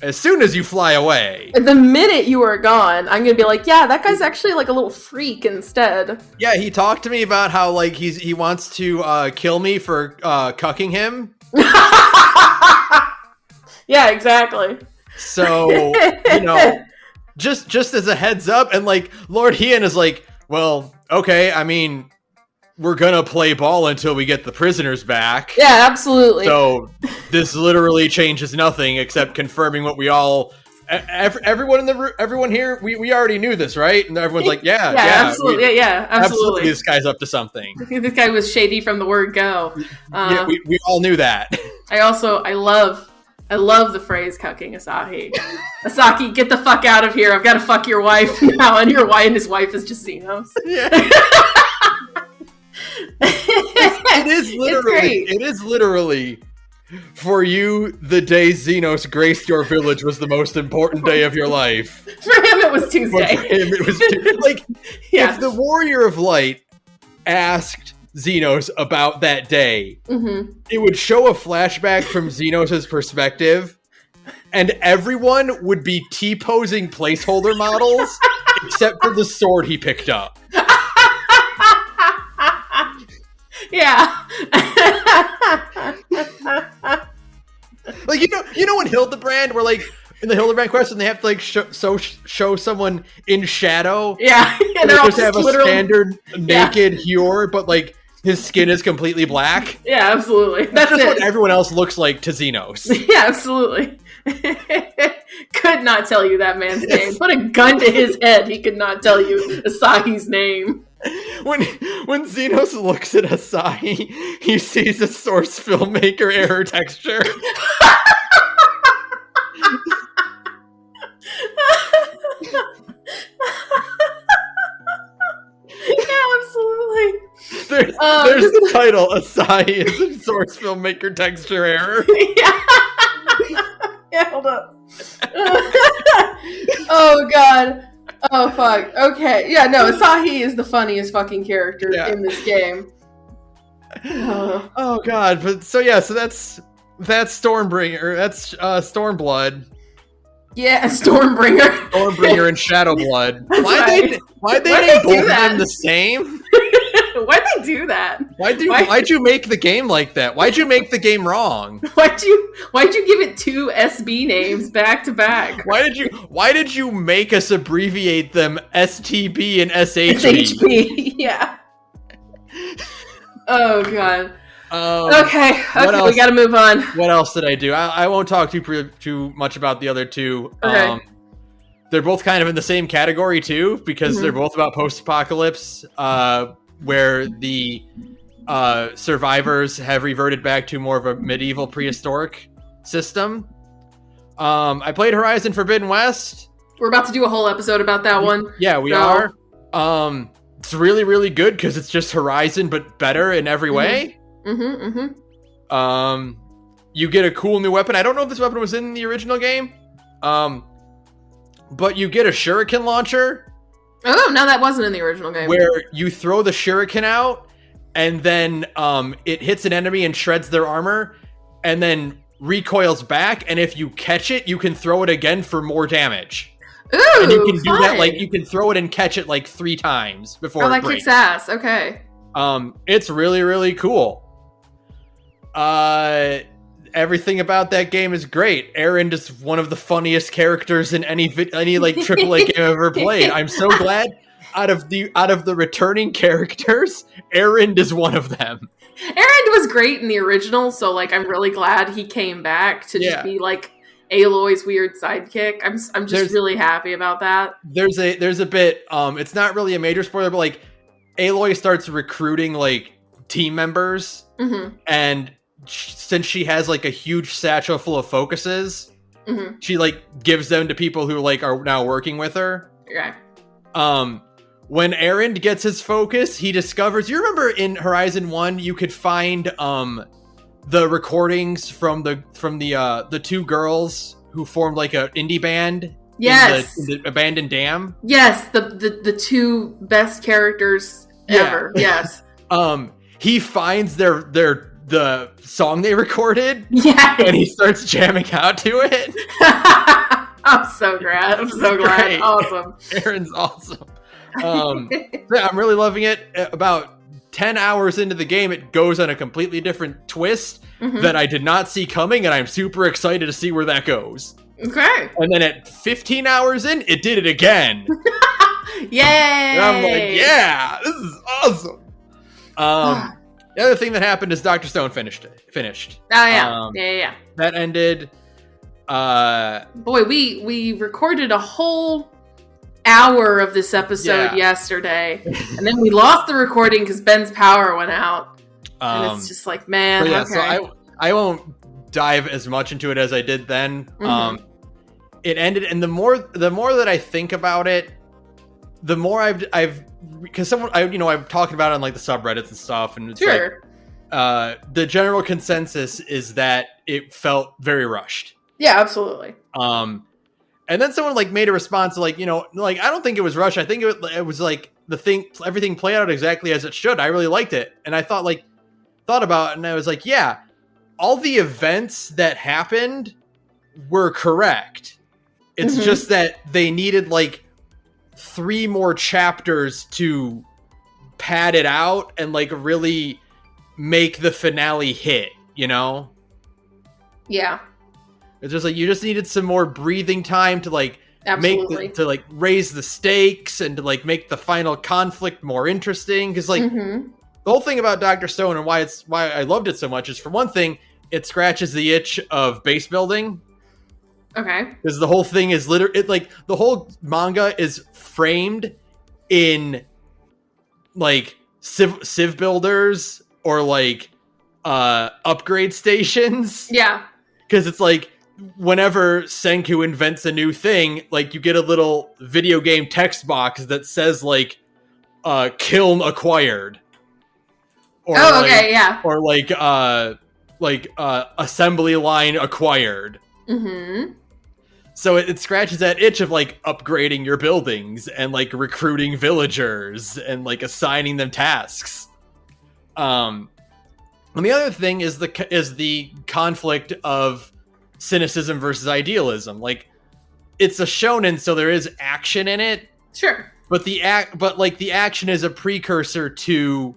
[SPEAKER 1] as soon as you fly away.
[SPEAKER 2] The minute you are gone, I'm gonna be like, yeah, that guy's actually like a little freak instead.
[SPEAKER 1] Yeah, he talked to me about how like he wants to kill me for cucking him.
[SPEAKER 2] Yeah, exactly.
[SPEAKER 1] So, just as a heads up, and like Lord Hien is like, well, okay, I mean, we're gonna play ball until we get the prisoners back.
[SPEAKER 2] Yeah, absolutely.
[SPEAKER 1] So this literally changes nothing except confirming what we all, everyone here, we already knew this, right? And everyone's like, yeah,
[SPEAKER 2] absolutely, absolutely.
[SPEAKER 1] This guy's up to something.
[SPEAKER 2] This guy was shady from the word go.
[SPEAKER 1] Yeah, we all knew that.
[SPEAKER 2] I love the phrase "cucking Asahi." Asahi, get the fuck out of here! I've got to fuck your wife now, and his wife is just Xenos.
[SPEAKER 1] Yeah. It is literally for you, the day Xenos graced your village was the most important day of your life.
[SPEAKER 2] For him it was Tuesday.
[SPEAKER 1] But for him it was if the Warrior of Light asked Xenos about that day, it would show a flashback from Xenos' perspective, and everyone would be T-posing placeholder models except for the sword he picked up.
[SPEAKER 2] Yeah.
[SPEAKER 1] Like, you know in Hildebrand, where like in the Hildebrand quest, and they have to like show someone in shadow.
[SPEAKER 2] Yeah,
[SPEAKER 1] and they just have a standard naked Hjor, but like his skin is completely black.
[SPEAKER 2] Yeah, absolutely. That's
[SPEAKER 1] just
[SPEAKER 2] it.
[SPEAKER 1] What everyone else looks like to Xenos.
[SPEAKER 2] Yeah, absolutely. Could not tell you that man's name. Put a gun to his head. He could not tell you Asahi's name.
[SPEAKER 1] When Xenos looks at Asahi, he sees a source filmmaker error texture.
[SPEAKER 2] Yeah, absolutely.
[SPEAKER 1] There's the title, Asahi is a source filmmaker texture error.
[SPEAKER 2] Yeah. Yeah, hold up. Oh, God. Oh, fuck. Okay. Yeah, no, Asahi is the funniest fucking character in this game.
[SPEAKER 1] Oh, God. But so that's Stormbringer. That's Stormblood.
[SPEAKER 2] Yeah, Stormbringer.
[SPEAKER 1] Stormbringer and Shadowblood. Why'd they make both of them the same?
[SPEAKER 2] Why'd they do that?
[SPEAKER 1] Why'd you make the game like that? Why'd you make the game wrong?
[SPEAKER 2] Why'd you give it two SB names back to back?
[SPEAKER 1] Why did you make us abbreviate them STB and SHB?
[SPEAKER 2] SHB, yeah. Oh, God. Okay, we gotta move on.
[SPEAKER 1] What else did I do? I won't talk too much about the other two.
[SPEAKER 2] Okay.
[SPEAKER 1] They're both kind of in the same category too, because they're both about post-apocalypse, where the survivors have reverted back to more of a medieval prehistoric system. I played Horizon Forbidden West.
[SPEAKER 2] We're about to do a whole episode about that one.
[SPEAKER 1] Yeah, we are. It's really, really good because it's just Horizon, but better in every way. You get a cool new weapon. I don't know if this weapon was in the original game. But you get a shuriken launcher.
[SPEAKER 2] Oh, no, that wasn't in the original game.
[SPEAKER 1] Where you throw the shuriken out, and then it hits an enemy and shreds their armor, and then recoils back, and if you catch it, you can throw it again for more damage.
[SPEAKER 2] Ooh,
[SPEAKER 1] and you can do that, like, you can throw it and catch it, like, 3 times before it breaks.
[SPEAKER 2] Kicks ass. Okay.
[SPEAKER 1] It's really, really cool. everything about that game is great. Aaron is one of the funniest characters in any like AAA game I've ever played. I'm so glad out of the returning characters, Aaron is one of them.
[SPEAKER 2] Aaron was great in the original, so like I'm really glad he came back to just be like Aloy's weird sidekick. I'm just really happy about that.
[SPEAKER 1] There's a bit, it's not really a major spoiler, but like Aloy starts recruiting like team members, and since she has like a huge satchel full of focuses, she like gives them to people who like are now working with her.
[SPEAKER 2] Okay.
[SPEAKER 1] When Aaron gets his focus, he discovers. You remember in Horizon 1, you could find the recordings from the two girls who formed like an indie band.
[SPEAKER 2] Yes.
[SPEAKER 1] In the abandoned dam.
[SPEAKER 2] Yes, the two best characters ever. Yes.
[SPEAKER 1] He finds the song they recorded.
[SPEAKER 2] Yes.
[SPEAKER 1] And he starts jamming out to it.
[SPEAKER 2] I'm so glad.
[SPEAKER 1] Great.
[SPEAKER 2] Awesome.
[SPEAKER 1] Aaron's awesome. Yeah, I'm really loving it. About 10 hours into the game, it goes on a completely different twist that I did not see coming, and I'm super excited to see where that goes.
[SPEAKER 2] Okay.
[SPEAKER 1] And then at 15 hours in, it did it again.
[SPEAKER 2] Yay!
[SPEAKER 1] And I'm like, yeah, this is awesome. The other thing that happened is Dr. Stone finished.
[SPEAKER 2] Oh yeah. Yeah.
[SPEAKER 1] That ended.
[SPEAKER 2] Boy, we recorded a whole hour of this episode yesterday, and then we lost the recording because Ben's power went out, and it's just like, man.
[SPEAKER 1] So I won't dive as much into it as I did then. It ended, and the more that I think about it, the more I've because I'm talking about it on like the subreddits and stuff, and it's like the general consensus is that it felt very rushed.
[SPEAKER 2] Yeah, absolutely.
[SPEAKER 1] And then someone like made a response like, like, I don't think it was rushed. I think it was like everything played out exactly as it should. I really liked it. And I thought about it, and I was like, yeah, all the events that happened were correct. It's just that they needed like 3 more chapters to pad it out and like really make the finale hit, Yeah. It's just like you just needed some more breathing time to like raise the stakes and to like make the final conflict more interesting. Because like the whole thing about Dr. Stone and why I loved it so much is, for one thing, it scratches the itch of base building.
[SPEAKER 2] Okay.
[SPEAKER 1] Because the whole thing is the whole manga is framed in like civ builders or like upgrade stations.
[SPEAKER 2] Yeah.
[SPEAKER 1] Because it's like, whenever Senku invents a new thing, like you get a little video game text box that says like kiln acquired. Or Or like assembly line acquired. So it scratches that itch of like upgrading your buildings and like recruiting villagers and like assigning them tasks. And the other thing is the conflict of cynicism versus idealism. Like, it's a shonen, so there is action in it.
[SPEAKER 2] Sure.
[SPEAKER 1] But the action is a precursor to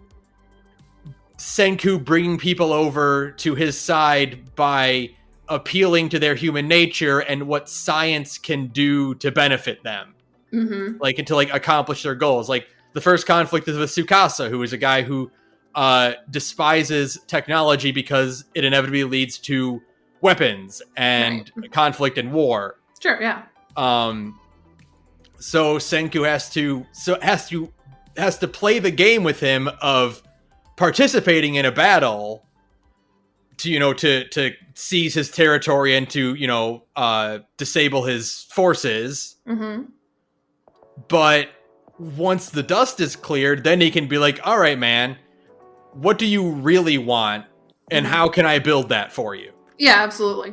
[SPEAKER 1] Senku bringing people over to his side by appealing to their human nature and what science can do to benefit them. Like, and to like accomplish their goals. Like, the first conflict is with Tsukasa, who is a guy who despises technology because it inevitably leads to weapons and conflict and war.
[SPEAKER 2] Sure, yeah.
[SPEAKER 1] So Senku has to play the game with him of participating in a battle to seize his territory and to disable his forces. But once the dust is cleared, then he can be like, all right, man, what do you really want, and how can I build that for you?
[SPEAKER 2] Yeah, absolutely.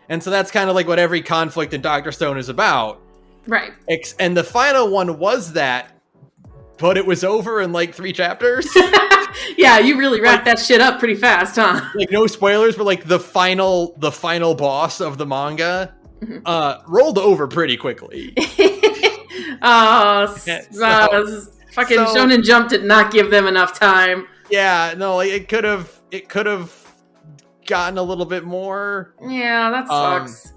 [SPEAKER 1] And so that's kind of like what every conflict in Dr. Stone is about.
[SPEAKER 2] Right.
[SPEAKER 1] And the final one was that, but it was over in like 3 chapters.
[SPEAKER 2] Yeah, you really wrapped that shit up pretty fast, huh?
[SPEAKER 1] Like, no spoilers, but like the final boss of the manga rolled over pretty quickly.
[SPEAKER 2] Fucking Shonen Jump did not give them enough time.
[SPEAKER 1] Yeah, no, like it could have gotten a little bit more.
[SPEAKER 2] Yeah, that sucks.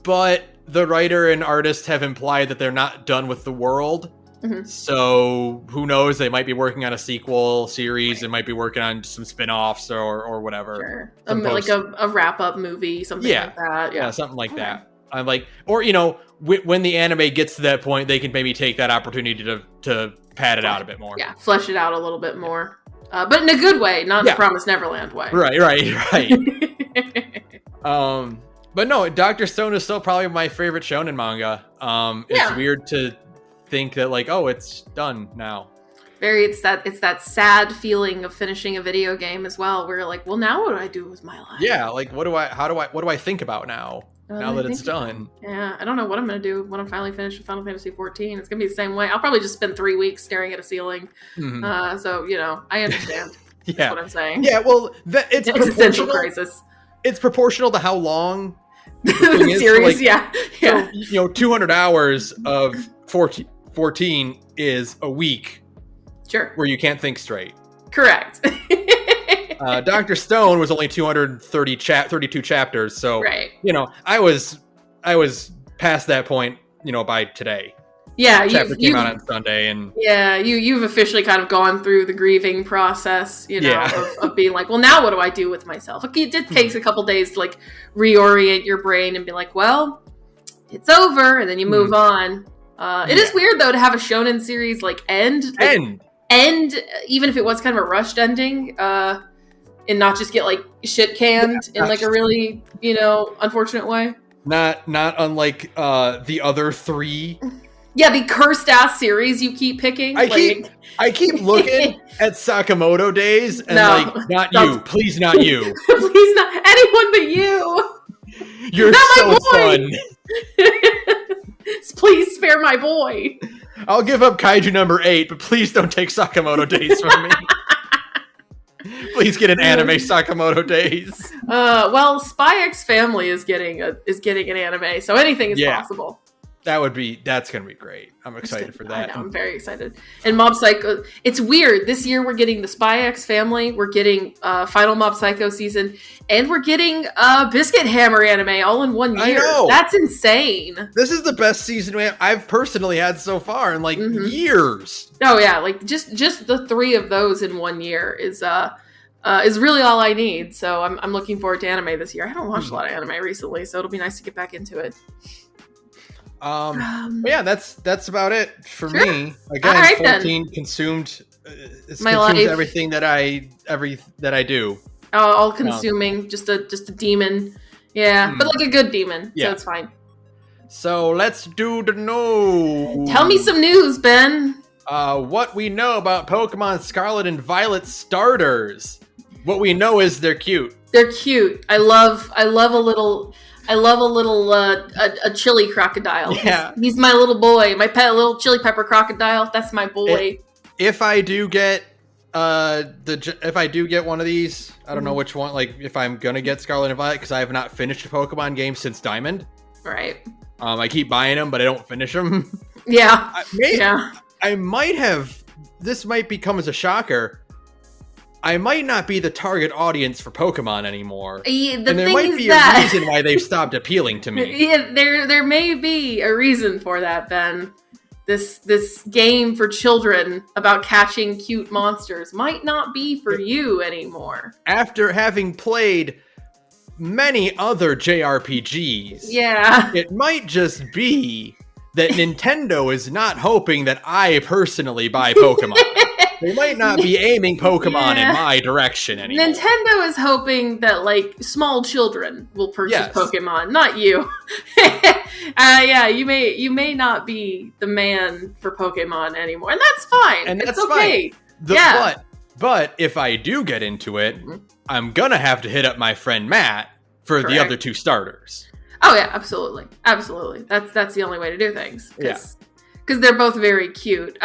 [SPEAKER 1] But the writer and artist have implied that they're not done with the world. Mm-hmm. So who knows? They might be working on a sequel series. Right. They might be working on some spin-offs or whatever.
[SPEAKER 2] Sure. Like a wrap-up movie, something like that.
[SPEAKER 1] Yeah, something like that. I'm like, or, you know, when the anime gets to that point, they can maybe take that opportunity to pad it out a bit more.
[SPEAKER 2] Yeah, flesh it out a little bit more. But in a good way, not in the Promised Neverland way.
[SPEAKER 1] Right. But no, Dr. Stone is still probably my favorite shonen manga. It's weird to think that, like, oh, it's done now.
[SPEAKER 2] It's that sad feeling of finishing a video game as well, where you're like, well, now what do I do with my life?
[SPEAKER 1] Yeah, like what do I think about now? Now that it's done.
[SPEAKER 2] Yeah, I don't know what I'm going to do when I'm finally finished with Final Fantasy XIV. It's going to be the same way. I'll probably just spend 3 weeks staring at a ceiling. Mm-hmm. So, you know, I understand. That's what I'm saying.
[SPEAKER 1] Yeah, well, it's
[SPEAKER 2] existential crisis.
[SPEAKER 1] It's proportional to how long
[SPEAKER 2] the series,
[SPEAKER 1] So, you know, 200 hours of 14 is a week.
[SPEAKER 2] Sure.
[SPEAKER 1] Where you can't think straight.
[SPEAKER 2] Correct.
[SPEAKER 1] Dr. Stone was only 232 chapters, so you know, I was past that point, you know, by today.
[SPEAKER 2] Yeah,
[SPEAKER 1] chapter came out on Sunday, and
[SPEAKER 2] you've officially kind of gone through the grieving process, you know, of being like, well, now what do I do with myself? Like, it takes a couple days to like reorient your brain and be like, well, it's over, and then you move on. It is weird though to have a shonen series like end, even if it was kind of a rushed ending. And not just get like shit canned in like a really, you know, unfortunate way.
[SPEAKER 1] Not unlike the other three.
[SPEAKER 2] Yeah, the cursed ass series you keep picking.
[SPEAKER 1] I keep looking at Sakamoto Days and please not you.
[SPEAKER 2] Please not anyone but you.
[SPEAKER 1] You're not so fun.
[SPEAKER 2] Please spare my boy.
[SPEAKER 1] I'll give up Kaiju number 8, but please don't take Sakamoto Days from me. Please get an anime Sakamoto Days.
[SPEAKER 2] Well, Spy X Family is getting an anime, so anything is possible.
[SPEAKER 1] That's gonna be great. I'm excited for that.
[SPEAKER 2] I know, I'm very excited. And Mob Psycho, it's weird. This year we're getting the Spy X Family, we're getting Final Mob Psycho season, and we're getting Biscuit Hammer anime all in 1 year.
[SPEAKER 1] I know.
[SPEAKER 2] That's insane.
[SPEAKER 1] This is the best season I've personally had so far in like years.
[SPEAKER 2] Oh yeah, like just the 3 of those in 1 year is really all I need. So I'm looking forward to anime this year. I haven't watched a lot of anime recently, so it'll be nice to get back into it.
[SPEAKER 1] Yeah, that's about it for me. Again, 14 consumed everything that I do.
[SPEAKER 2] All consuming, just a demon. Yeah, but like a good demon, so it's fine.
[SPEAKER 1] So let's do the news.
[SPEAKER 2] Tell me some news, Ben.
[SPEAKER 1] What we know about Pokemon Scarlet and Violet starters. What we know is they're cute.
[SPEAKER 2] They're cute. I love a little a chili crocodile.
[SPEAKER 1] Yeah.
[SPEAKER 2] He's my little boy, my pet little chili pepper crocodile. That's my boy.
[SPEAKER 1] If I do get one of these, I don't know which one. Like if I'm gonna get Scarlet and Violet, because I have not finished a Pokemon game since Diamond.
[SPEAKER 2] Right.
[SPEAKER 1] I keep buying them, but I don't finish them.
[SPEAKER 2] Yeah.
[SPEAKER 1] I might have. This might become as a shocker. I might not be the target audience for Pokemon anymore. And there might be a reason why they've stopped appealing to me.
[SPEAKER 2] Yeah, there may be a reason for that, Ben. This game for children about catching cute monsters might not be for you anymore.
[SPEAKER 1] After having played many other JRPGs, it might just be that Nintendo is not hoping that I personally buy Pokemon. They might not be aiming Pokemon in my direction anymore.
[SPEAKER 2] Nintendo is hoping that, like, small children will purchase Pokemon, not you. You may not be the man for Pokemon anymore, and that's fine.
[SPEAKER 1] And that's
[SPEAKER 2] okay.
[SPEAKER 1] Fine. But if I do get into it, I'm gonna have to hit up my friend Matt for the other 2 starters.
[SPEAKER 2] Oh yeah, absolutely. That's the only way to do things. Because they're both very cute.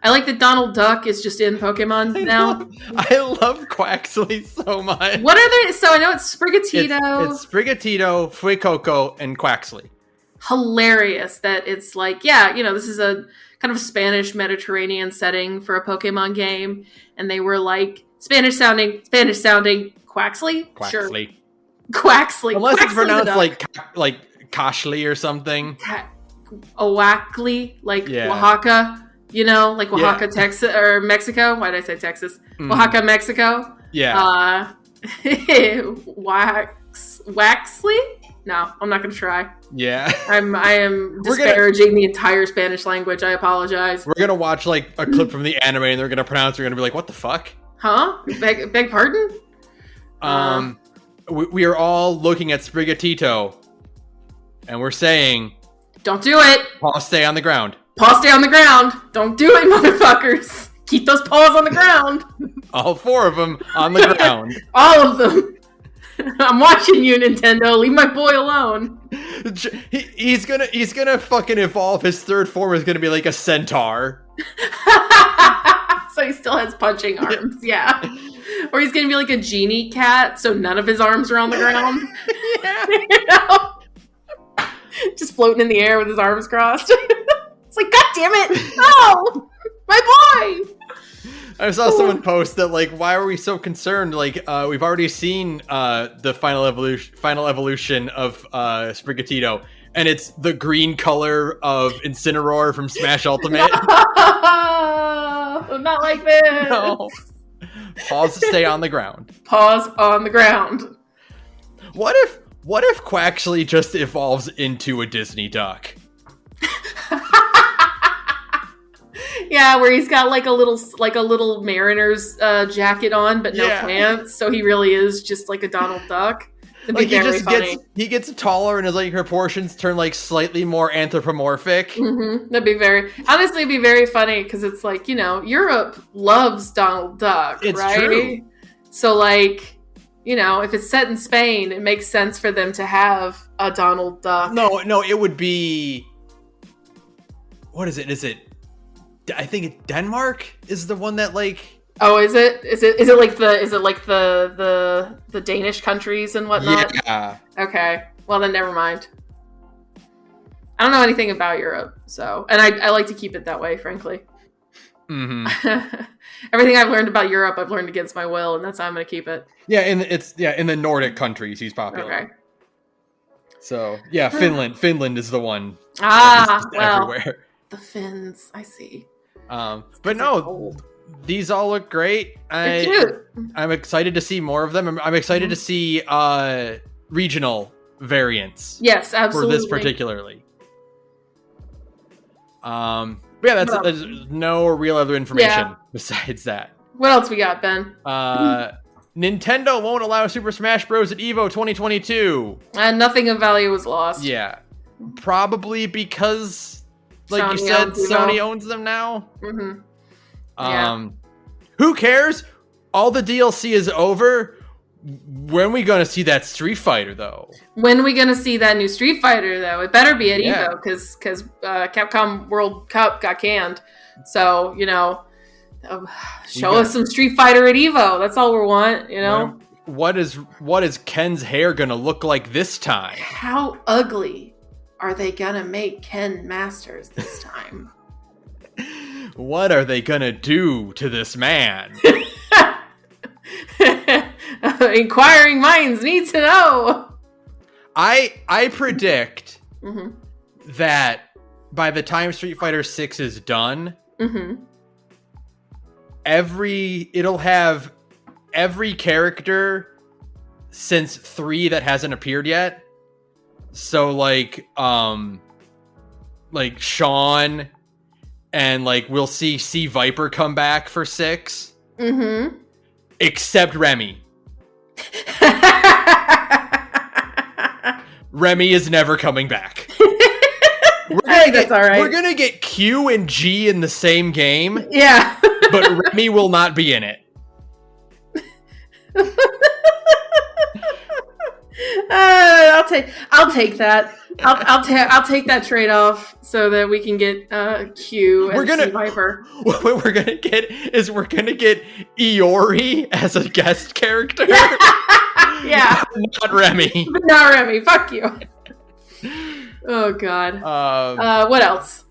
[SPEAKER 2] I like that Donald Duck is just in Pokemon now.
[SPEAKER 1] I love Quaxley so much.
[SPEAKER 2] What are they? So I know it's Sprigatito.
[SPEAKER 1] It's Sprigatito, Fuecoco, and Quaxley. Hilarious
[SPEAKER 2] that it's like, this is a kind of Spanish Mediterranean setting for a Pokemon game. And they were like, Spanish sounding, Quaxley? Sure.
[SPEAKER 1] Quaxley. Unless
[SPEAKER 2] Quaxley's
[SPEAKER 1] it's pronounced like Kashley or something.
[SPEAKER 2] Oaxaca, like Oaxaca, like Oaxaca, Texas, or Mexico. Why did I say Texas? Oaxaca, Mexico.
[SPEAKER 1] Yeah.
[SPEAKER 2] Waxley? No, I'm not going to try.
[SPEAKER 1] Yeah.
[SPEAKER 2] I am disparaging the entire Spanish language. I apologize.
[SPEAKER 1] We're going to watch like a clip from the anime and they're going to pronounce it. We're going to be like, what the fuck?
[SPEAKER 2] Huh? Beg pardon?
[SPEAKER 1] We are all looking at Sprigatito and we're saying,
[SPEAKER 2] don't do it.
[SPEAKER 1] Paws stay on the ground.
[SPEAKER 2] Paws stay on the ground. Don't do it, motherfuckers. Keep those paws on the ground.
[SPEAKER 1] All 4 of them on the ground.
[SPEAKER 2] All of them. I'm watching you, Nintendo. Leave my boy alone.
[SPEAKER 1] He's gonna fucking evolve. His 3rd form is gonna be like a centaur.
[SPEAKER 2] So he still has punching arms. Yeah. Or he's gonna be like a genie cat, so none of his arms are on the ground.
[SPEAKER 1] Yeah.
[SPEAKER 2] Just floating in the air with his arms crossed. It's like, God damn it! No, my boy.
[SPEAKER 1] I saw someone post that like, why are we so concerned? Like, we've already seen the final evolution of Sprigatito, and it's the green color of Incineroar from Smash Ultimate.
[SPEAKER 2] No, not like this.
[SPEAKER 1] No. Paws stay on the ground.
[SPEAKER 2] Paws on the ground.
[SPEAKER 1] What if Quaxley just evolves into a Disney duck?
[SPEAKER 2] Yeah, where he's got like a little mariner's jacket on, but no pants, so he really is just like a Donald Duck.
[SPEAKER 1] Like he gets taller and his like proportions turn like slightly more anthropomorphic.
[SPEAKER 2] Mm-hmm. That'd be very funny because it's like, Europe loves Donald Duck,
[SPEAKER 1] it's
[SPEAKER 2] right?
[SPEAKER 1] True.
[SPEAKER 2] So like, if it's set in Spain, it makes sense for them to have a Donald Duck.
[SPEAKER 1] No, it would be. What is it? Is it? I think Denmark is the one that like.
[SPEAKER 2] Oh, is it? Is it like the Danish countries and whatnot?
[SPEAKER 1] Yeah.
[SPEAKER 2] Okay. Well, then never mind. I don't know anything about Europe, so, and I like to keep it that way, frankly.
[SPEAKER 1] Mm-hmm.
[SPEAKER 2] Everything I've learned about Europe, I've learned against my will, and that's how I'm going to keep it.
[SPEAKER 1] Yeah, in the Nordic countries, he's popular.
[SPEAKER 2] Okay.
[SPEAKER 1] So yeah, Finland is the one.
[SPEAKER 2] Well,
[SPEAKER 1] everywhere.
[SPEAKER 2] The Finns, I see.
[SPEAKER 1] But no, these all look great. I'm excited to see more of them. I'm excited to see regional variants.
[SPEAKER 2] Yes, absolutely.
[SPEAKER 1] For this particularly. But yeah, there's no real other information besides that.
[SPEAKER 2] What else we got, Ben?
[SPEAKER 1] Nintendo won't allow Super Smash Bros. At EVO 2022.
[SPEAKER 2] And nothing of value was lost.
[SPEAKER 1] Yeah. Probably because, like you said, Sony owns them now.
[SPEAKER 2] Mm-hmm.
[SPEAKER 1] Who cares? All the DLC is over. When are we going to see that Street Fighter, though?
[SPEAKER 2] When are we going to see that new Street Fighter, though? It better be at EVO, because Capcom World Cup got canned. So, show us some Street Fighter at EVO. That's all we want,
[SPEAKER 1] What is Ken's hair going to look like this time?
[SPEAKER 2] How ugly are they going to make Ken Masters this time?
[SPEAKER 1] What are they going to do to this man?
[SPEAKER 2] Inquiring minds need to know.
[SPEAKER 1] I predict that by the time Street Fighter 6 is done, it'll have every character since 3 that hasn't appeared yet. So like Sean and like we'll see C Viper come back for 6. Except Remy. Remy is never coming back.
[SPEAKER 2] That's all right.
[SPEAKER 1] We're gonna get Q and G in the same game.
[SPEAKER 2] Yeah.
[SPEAKER 1] But Remy will not be in it.
[SPEAKER 2] I'll take that. I'll take that trade off so that we can get Q and C Viper.
[SPEAKER 1] What we're gonna get Iori as a guest character.
[SPEAKER 2] Yeah.
[SPEAKER 1] Not Remy.
[SPEAKER 2] Not Remy. Fuck you. Oh God. What else?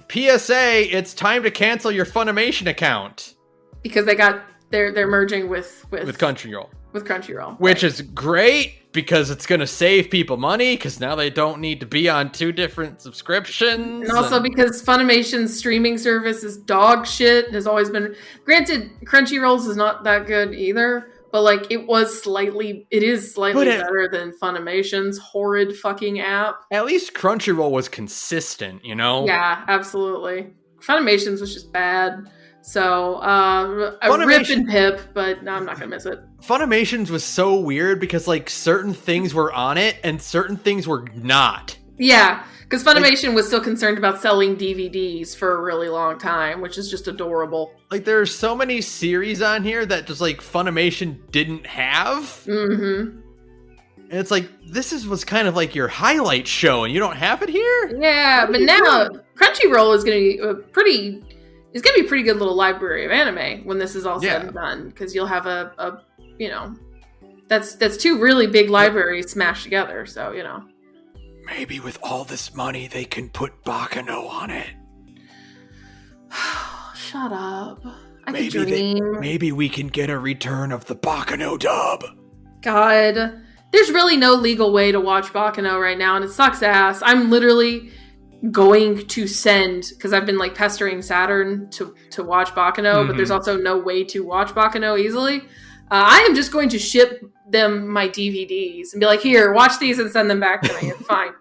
[SPEAKER 1] PSA, it's time to cancel your Funimation account.
[SPEAKER 2] Because they got they're merging with
[SPEAKER 1] Crunchyroll.
[SPEAKER 2] With Crunchyroll,
[SPEAKER 1] which is great because it's going to save people money because now they don't need to be on 2 different subscriptions.
[SPEAKER 2] And also because Funimation's streaming service is dog shit. Has always been. Granted, Crunchyroll's is not that good either, but like it is slightly better than Funimation's horrid fucking app.
[SPEAKER 1] At least Crunchyroll was consistent, you know?
[SPEAKER 2] Yeah, absolutely. Funimation's was just bad. So, a rip and pip, but no, I'm not gonna miss it.
[SPEAKER 1] Funimation's was so weird because like certain things were on it and certain things were not.
[SPEAKER 2] Yeah, because Funimation was still concerned about selling DVDs for a really long time, which is just adorable.
[SPEAKER 1] Like there's so many series on here that just like Funimation didn't have.
[SPEAKER 2] Mm-hmm.
[SPEAKER 1] And it's like, was kind of like your highlight show and you don't have it here?
[SPEAKER 2] Yeah, but now Crunchyroll is going to be pretty good little library of anime when this is all said and done. Because you'll have that's 2 really big libraries smashed together. So, you know.
[SPEAKER 1] Maybe with all this money, they can put Bakano on it.
[SPEAKER 2] Shut up. I could dream.
[SPEAKER 1] Maybe we can get a return of the Bakano dub.
[SPEAKER 2] God. There's really no legal way to watch Bakano right now, and it sucks ass. I'm literally going to send, because I've been like pestering Saturn to watch Bakano, but there's also no way to watch Bakano easily. I am just going to ship them my DVDs and be like, here, watch these and send them back to me. It's fine.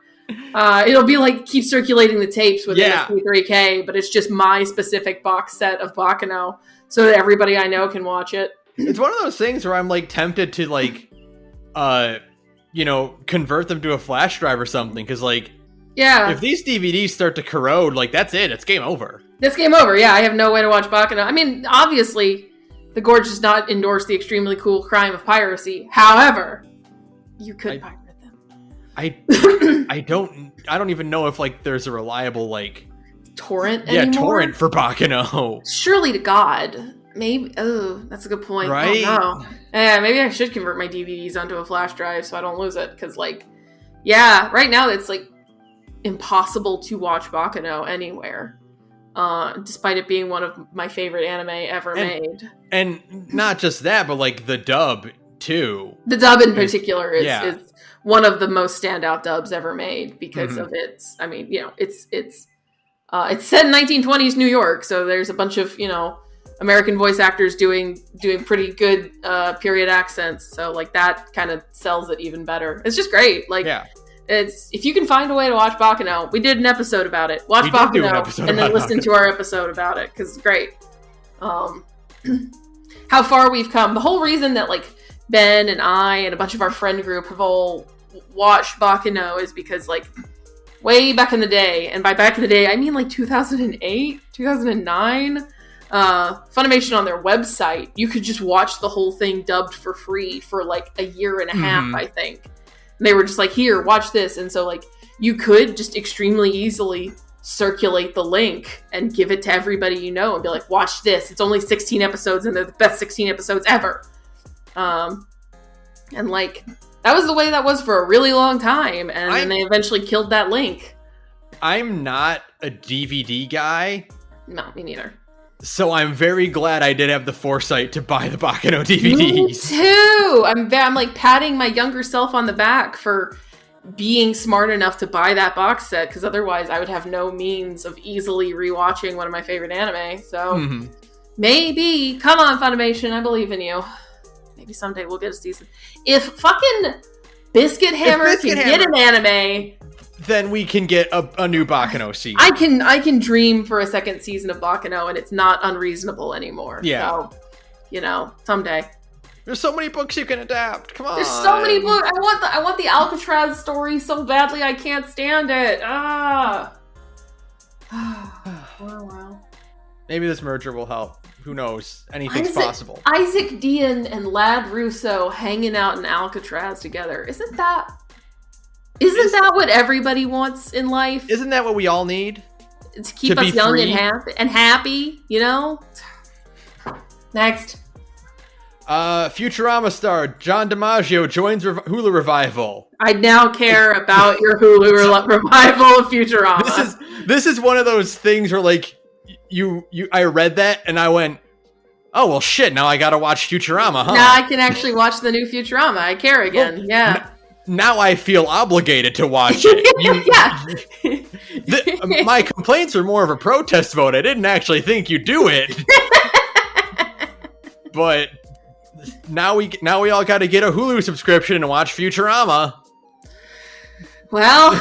[SPEAKER 2] It'll be like keep circulating the tapes with MP3K, but it's just my specific box set of Bakano so that everybody I know can watch it.
[SPEAKER 1] It's one of those things where I'm like tempted to like convert them to a flash drive or something, because like if these DVDs start to corrode, like that's it's game over.
[SPEAKER 2] It's game over. I have no way to watch Bakano. I mean, obviously the Gorge does not endorse the extremely cool crime of piracy. However, you could pirate them.
[SPEAKER 1] I don't even know if like there's a reliable like
[SPEAKER 2] torrent anymore?
[SPEAKER 1] Torrent for Bakano.
[SPEAKER 2] Surely to God. Maybe. Oh, that's a good point.
[SPEAKER 1] Right?
[SPEAKER 2] Oh, no. Yeah, maybe I should convert my DVDs onto a flash drive so I don't lose it. Because, like, right now it's, like, impossible to watch Bakano anywhere. Despite it being one of my favorite anime ever made. And
[SPEAKER 1] not just that, but, like, the dub, too.
[SPEAKER 2] The dub in particular is one of the most standout dubs ever made because of its, I mean, it's set in 1920s New York, so there's a bunch of, American voice actors doing pretty good period accents, so like that kind of sells it even better. It's just great. Like, it's if you can find a way to watch Bakano, we did an episode about it. Watch Bakano and then listen to our episode about it because it's great. How far we've come. The whole reason that like Ben and I and a bunch of our friend group have all watched Bakano is because like way back in the day, and by back in the day I mean like 2008, 2009. Funimation on their website, you could just watch the whole thing dubbed for free for like a year and a half, I think. And they were just like, here, watch this. And so like you could just extremely easily circulate the link and give it to everybody you know and be like, watch this. It's only 16 episodes and they're the best 16 episodes ever. And like that was the way that was for a really long time. And then they eventually killed that link. I'm
[SPEAKER 1] not a DVD guy.
[SPEAKER 2] No, me neither.
[SPEAKER 1] So I'm very glad I did have the foresight to buy the Bakano DVDs.
[SPEAKER 2] Me too! I'm like patting my younger self on the back for being smart enough to buy that box set, because otherwise I would have no means of easily rewatching one of my favorite anime. So maybe, come on Funimation, I believe in you. Maybe someday we'll get a season. If fucking Biscuit Hammer can get an anime,
[SPEAKER 1] then we can get a new Bakano season.
[SPEAKER 2] I can dream for a second season of Bakano, and it's not unreasonable anymore. Yeah. So, someday.
[SPEAKER 1] There's so many books you can adapt. Come on.
[SPEAKER 2] There's so many books. I want the Alcatraz story so badly. I can't stand it. Wow.
[SPEAKER 1] Maybe this merger will help. Who knows? Anything's possible.
[SPEAKER 2] Isaac Dean and Lad Russo hanging out in Alcatraz together. Isn't that what everybody wants in life?
[SPEAKER 1] Isn't that what we all need?
[SPEAKER 2] To keep us young and happy, Next.
[SPEAKER 1] Futurama star John DiMaggio joins Hulu revival.
[SPEAKER 2] I now care about your Hulu revival of Futurama.
[SPEAKER 1] This is one of those things where like I read that and I went, Oh, well, shit. Now I got to watch Futurama, huh?
[SPEAKER 2] Now I can actually watch the new Futurama. I care again.
[SPEAKER 1] Well,
[SPEAKER 2] yeah.
[SPEAKER 1] Now I feel obligated to watch it. My complaints are more of a protest vote. I didn't actually think you'd do it. But now we all got to get a Hulu subscription and watch Futurama.
[SPEAKER 2] Well,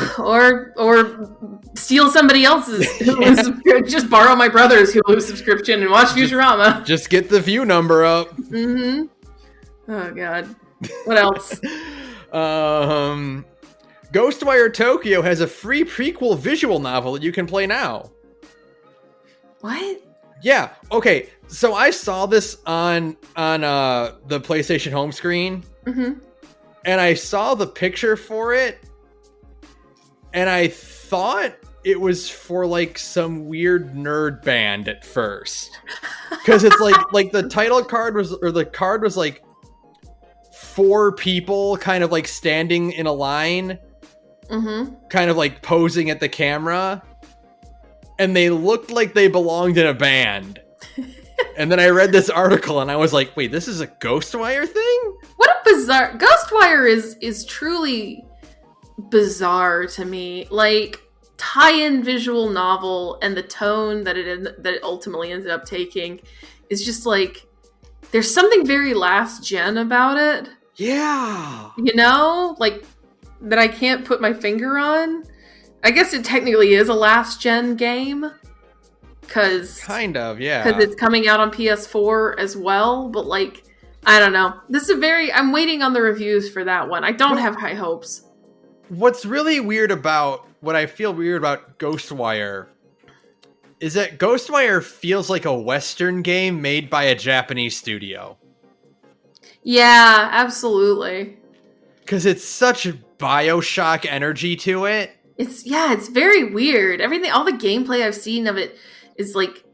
[SPEAKER 2] or steal somebody else's Hulu subscription. Just borrow my brother's Hulu subscription and watch Futurama.
[SPEAKER 1] Just get the view number up.
[SPEAKER 2] Mm-hmm. Oh, God. What else?
[SPEAKER 1] Ghostwire Tokyo has a free prequel visual novel that you can play now.
[SPEAKER 2] What?
[SPEAKER 1] Yeah. Okay. So I saw this on the PlayStation home screen, and I saw the picture for it, and I thought it was for like some weird nerd band at first, because it's like the title card was like 4 people kind of like standing in a line, kind of like posing at the camera, and they looked like they belonged in a band. And then I read this article and I was like, wait, this is a Ghostwire thing?
[SPEAKER 2] What a bizarre... Ghostwire is truly bizarre to me. Like, tie-in visual novel and the tone that it ultimately ended up taking is just like... There's something very last gen about it.
[SPEAKER 1] Yeah.
[SPEAKER 2] You know? Like, that I can't put my finger on. I guess it technically is a last gen game.
[SPEAKER 1] Kind of, yeah.
[SPEAKER 2] Because it's coming out on PS4 as well. But, like, I don't know. I'm waiting on the reviews for that one. I don't have high hopes.
[SPEAKER 1] What I feel weird about Ghostwire is that Ghostwire feels like a Western game made by a Japanese studio.
[SPEAKER 2] Yeah, absolutely.
[SPEAKER 1] Because it's such BioShock energy to it.
[SPEAKER 2] It's very weird. All the gameplay I've seen of it is like,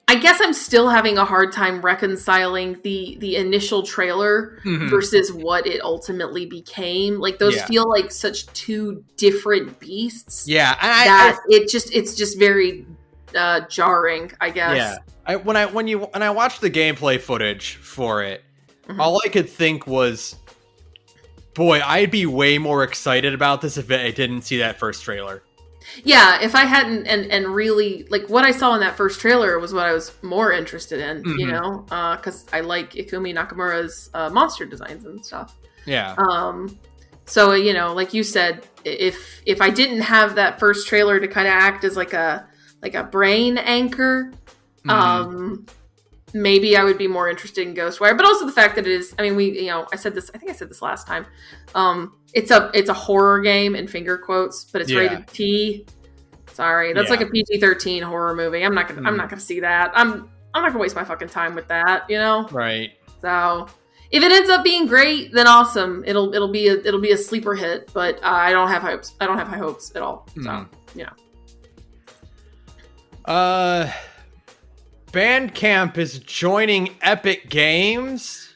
[SPEAKER 2] I guess I'm still having a hard time reconciling the initial trailer versus what it ultimately became. Like, those feel like such two different beasts.
[SPEAKER 1] Yeah,
[SPEAKER 2] it's just very jarring, I guess.
[SPEAKER 1] Yeah, when I watched the gameplay footage for it, all I could think was, boy, I'd be way more excited about this if I didn't see that first trailer.
[SPEAKER 2] Yeah, if I hadn't, and really, like, what I saw in that first trailer was what I was more interested in, you know, because I like Ikumi Nakamura's monster designs and stuff.
[SPEAKER 1] Yeah.
[SPEAKER 2] So, you know, like you said, if I didn't have that first trailer to kind of act as like a brain anchor, maybe I would be more interested in Ghostwire. But also the fact that it is, I mean, I said this last time. It's a horror game in finger quotes, but it's rated T. Sorry, that's like a PG-13 horror movie. I'm not gonna see that. I'm not gonna waste my fucking time with that, you know?
[SPEAKER 1] Right.
[SPEAKER 2] So if it ends up being great, then awesome. It'll be a sleeper hit, but I don't have hopes. I don't have high hopes at all. So
[SPEAKER 1] Bandcamp is joining Epic Games.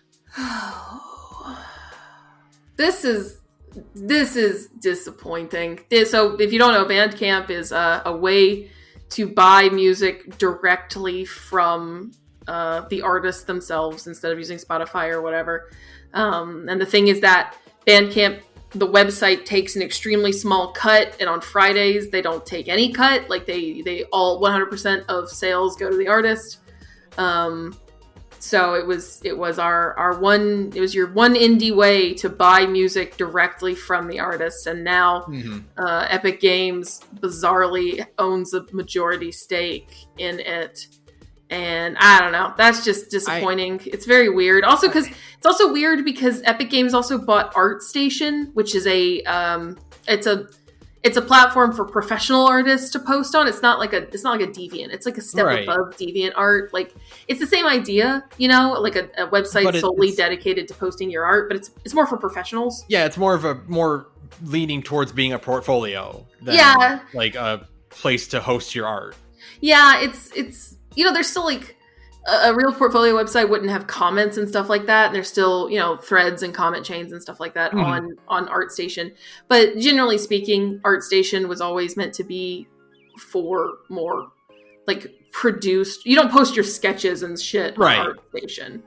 [SPEAKER 2] This is disappointing. So if you don't know, Bandcamp is a way to buy music directly from the artists themselves instead of using Spotify or whatever. And the thing is that Bandcamp, the website, takes an extremely small cut, and on Fridays they don't take any cut. Like they all 100% of sales go to the artist. So it was your one indie way to buy music directly from the artists, and now Epic Games bizarrely owns a majority stake in it. And I don't know. That's just disappointing. It's very weird. Also, because it's also weird because Epic Games also bought ArtStation, which is it's a platform for professional artists to post on. It's not like a Deviant. It's like a step above Deviant art. Like, it's the same idea, you know, like a website solely dedicated to posting your art, but it's more for professionals. Yeah, it's more leaning towards being a portfolio than like a place to host your art. Yeah, it's you know, there's still like a real portfolio website wouldn't have comments and stuff like that. And there's still, you know, threads and comment chains and stuff like that on ArtStation. But generally speaking, ArtStation was always meant to be for more like you don't post your sketches and shit on ArtStation.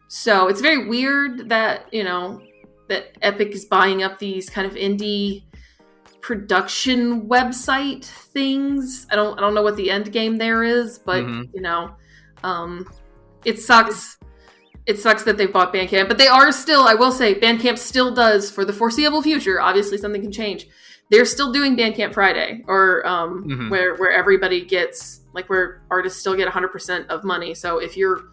[SPEAKER 2] So it's very weird that, that Epic is buying up these kind of indie production website things. I don't know what the end game there is, but it sucks. It sucks that they bought Bandcamp, but they are still, I will say, Bandcamp still does, for the foreseeable future, obviously something can change, they're still doing Bandcamp Friday, or where everybody gets, like, where artists still get 100% of money. So if you're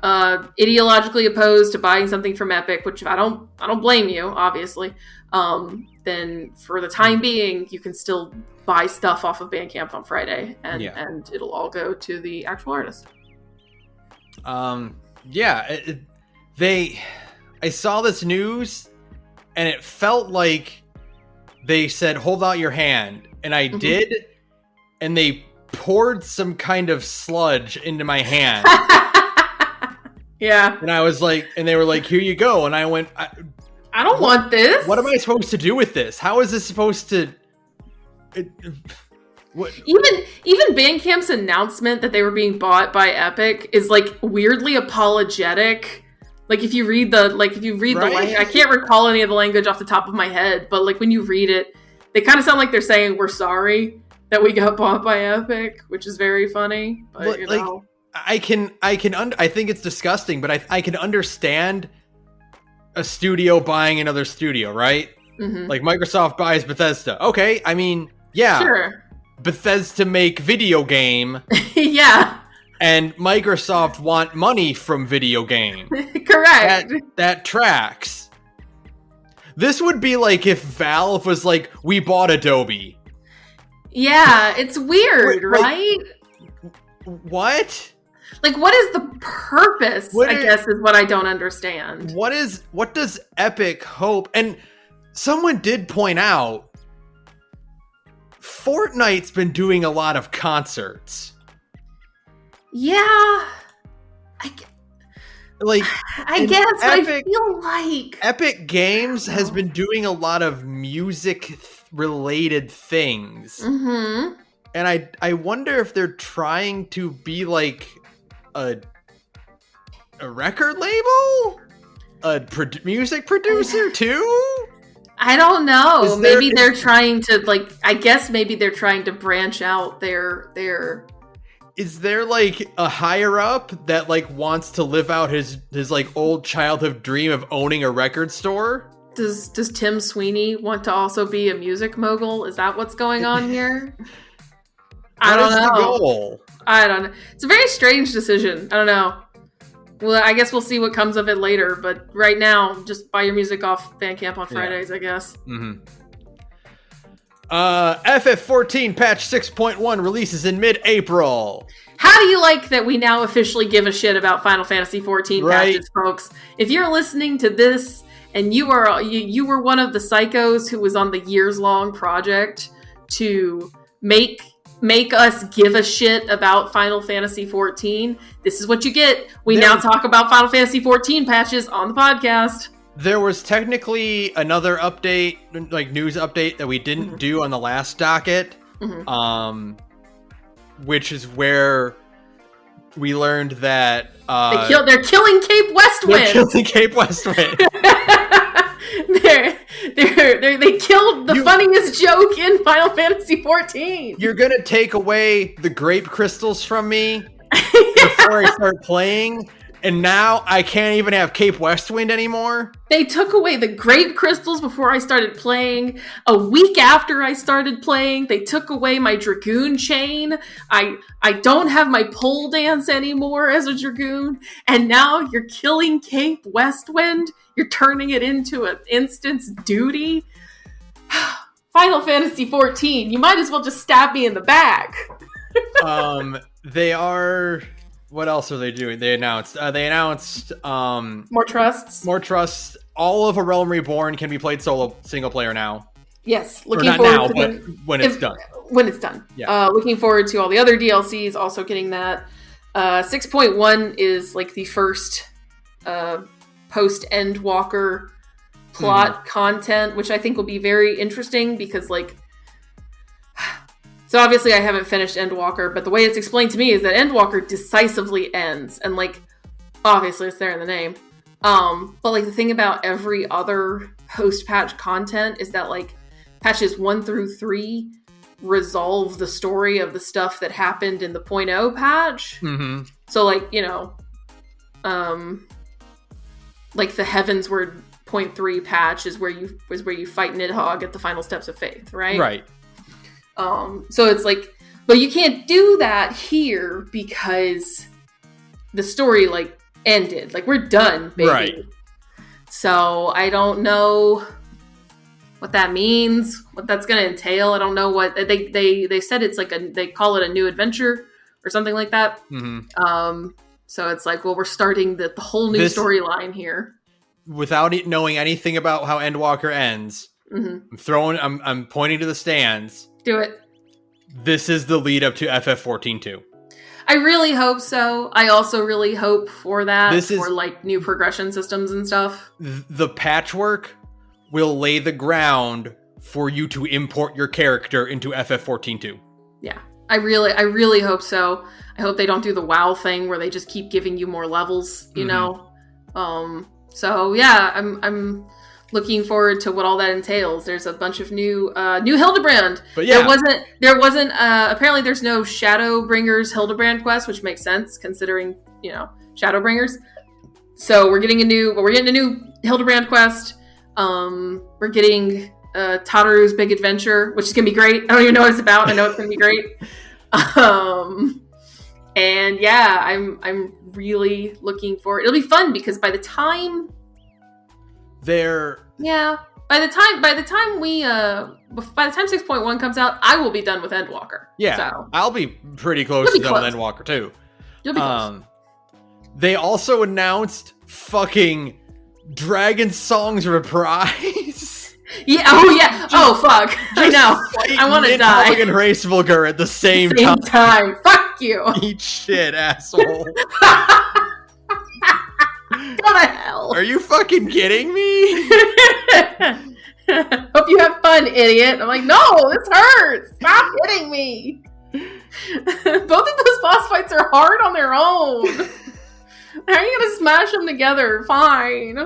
[SPEAKER 2] ideologically opposed to buying something from Epic, which I don't blame you, obviously, then for the time being, you can still buy stuff off of Bandcamp on Friday, and it'll all go to the actual artist.
[SPEAKER 1] I saw this news, and it felt like they said, hold out your hand. And I did. And they poured some kind of sludge into my hand.
[SPEAKER 2] Yeah.
[SPEAKER 1] And I was like, and they were like, here you go. And I went,
[SPEAKER 2] I don't want this.
[SPEAKER 1] What am I supposed to do with this? How is this supposed to... What?
[SPEAKER 2] Even Bandcamp's announcement that they were being bought by Epic is like weirdly apologetic. Like if you read the language, I can't recall any of the language off the top of my head, but like when you read it, they kind of sound like they're saying we're sorry that we got bought by Epic, which is very funny. But
[SPEAKER 1] I think it's disgusting, but I can understand a studio buying another studio, right? Like Microsoft buys Bethesda. Okay, I mean, yeah.
[SPEAKER 2] Sure.
[SPEAKER 1] Bethesda make video game.
[SPEAKER 2] Yeah.
[SPEAKER 1] And Microsoft want money from video game.
[SPEAKER 2] Correct.
[SPEAKER 1] That tracks. This would be like if Valve was like, we bought Adobe.
[SPEAKER 2] Yeah, it's weird, right?
[SPEAKER 1] What?
[SPEAKER 2] Like, what is the purpose, I guess, is what I don't understand.
[SPEAKER 1] What does Epic hope? And someone did point out, Fortnite's been doing a lot of concerts.
[SPEAKER 2] Yeah. I guess, but I feel like...
[SPEAKER 1] Epic Games has been doing a lot of music-related things. And I wonder if they're trying to be like a record label? A music producer, too?
[SPEAKER 2] I don't know. Maybe they're trying to, like, I guess maybe they're trying to branch out their...
[SPEAKER 1] Is there like a higher up that like wants to live out his like old childhood dream of owning a record store?
[SPEAKER 2] Does Tim Sweeney want to also be a music mogul? Is that what's going on here? I don't know. The goal? I don't know. It's a very strange decision. I don't know. Well, I guess we'll see what comes of it later, but right now, just buy your music off Bandcamp on Fridays, I guess.
[SPEAKER 1] FF14 patch 6.1 releases in mid-April.
[SPEAKER 2] How do you like that we now officially give a shit about Final Fantasy 14 patches, folks? If you're listening to this and you were one of the psychos who was on the years-long project to make us give a shit about Final Fantasy 14, this is what you get. We now talk about Final Fantasy 14 patches on the podcast.
[SPEAKER 1] There was technically another update, like news update, that we didn't do on the last docket, which is where we learned that
[SPEAKER 2] they're killing Cape Westwind.
[SPEAKER 1] They're killing Cape Westwind.
[SPEAKER 2] They killed the funniest joke in Final Fantasy 14.
[SPEAKER 1] You're gonna take away the grape crystals from me before I start playing. And now I can't even have Cape Westwind anymore?
[SPEAKER 2] They took away the grape crystals before I started playing. A week after I started playing, they took away my Dragoon chain. I don't have my pole dance anymore as a Dragoon. And now you're killing Cape Westwind? You're turning it into an instance duty? Final Fantasy 14, you might as well just stab me in the back.
[SPEAKER 1] They are... What else are they doing? They announced
[SPEAKER 2] more trusts.
[SPEAKER 1] More trusts. All of A Realm Reborn can be played single player now.
[SPEAKER 2] Yes,
[SPEAKER 1] looking forward to but when it's done.
[SPEAKER 2] When it's done. Yeah. Looking forward to all the other DLCs also getting that. 6.1 is like the first post Endwalker plot content, which I think will be very interesting because like So obviously I haven't finished Endwalker, but the way it's explained to me is that Endwalker decisively ends, and like obviously it's there in the name. But like the thing about every other post-patch content is that like patches 1 through 3 resolve the story of the stuff that happened in the 0.0 patch.
[SPEAKER 1] Mm-hmm.
[SPEAKER 2] So like, you know, like the Heavensward 0.3 patch is where you fight Nidhogg at the final steps of faith, right?
[SPEAKER 1] Right.
[SPEAKER 2] So it's like, but you can't do that here because the story like ended. Like we're done, baby.
[SPEAKER 1] Right.
[SPEAKER 2] So I don't know what that means, what that's going to entail. I don't know what they said. It's like they call it a new adventure or something like that.
[SPEAKER 1] Mm-hmm.
[SPEAKER 2] So it's like, well, we're starting the whole new storyline here
[SPEAKER 1] without knowing anything about how Endwalker ends.
[SPEAKER 2] Mm-hmm.
[SPEAKER 1] I'm pointing to the stands.
[SPEAKER 2] Do it.
[SPEAKER 1] This is the lead up to FF14-2.
[SPEAKER 2] I really hope so. I also really hope for that.
[SPEAKER 1] This is
[SPEAKER 2] like new progression systems and stuff.
[SPEAKER 1] The patchwork will lay the ground for you to import your character into FF14-2.
[SPEAKER 2] Yeah. I really hope so. I hope they don't do the WoW thing where they just keep giving you more levels, you know? So yeah, I'm looking forward to what all that entails. There's a bunch of new Hildebrand.
[SPEAKER 1] But yeah,
[SPEAKER 2] there wasn't apparently there's no Shadowbringers Hildebrand quest, which makes sense considering, you know, Shadowbringers. So we're getting a new Hildebrand quest. We're getting Tataru's Big Adventure, which is gonna be great. I don't even know what it's about. I know it's gonna be great. And yeah, I'm really looking forward. It'll be fun because by the time 6.1 comes out, I will be done with Endwalker.
[SPEAKER 1] Yeah, so I'll be pretty close to done with Endwalker too.
[SPEAKER 2] You'll be close.
[SPEAKER 1] They also announced fucking Dragon Song's reprise.
[SPEAKER 2] Yeah. Oh yeah. Oh fuck. I know. I want to die.
[SPEAKER 1] Fucking Hraesvelgr at the same
[SPEAKER 2] time. Fuck you.
[SPEAKER 1] Eat shit, asshole.
[SPEAKER 2] Go to hell.
[SPEAKER 1] Are you fucking kidding me?
[SPEAKER 2] Hope you have fun, idiot. I'm like, no, this hurts. Stop hitting me. Both of those boss fights are hard on their own. How are you gonna smash them together? Fine.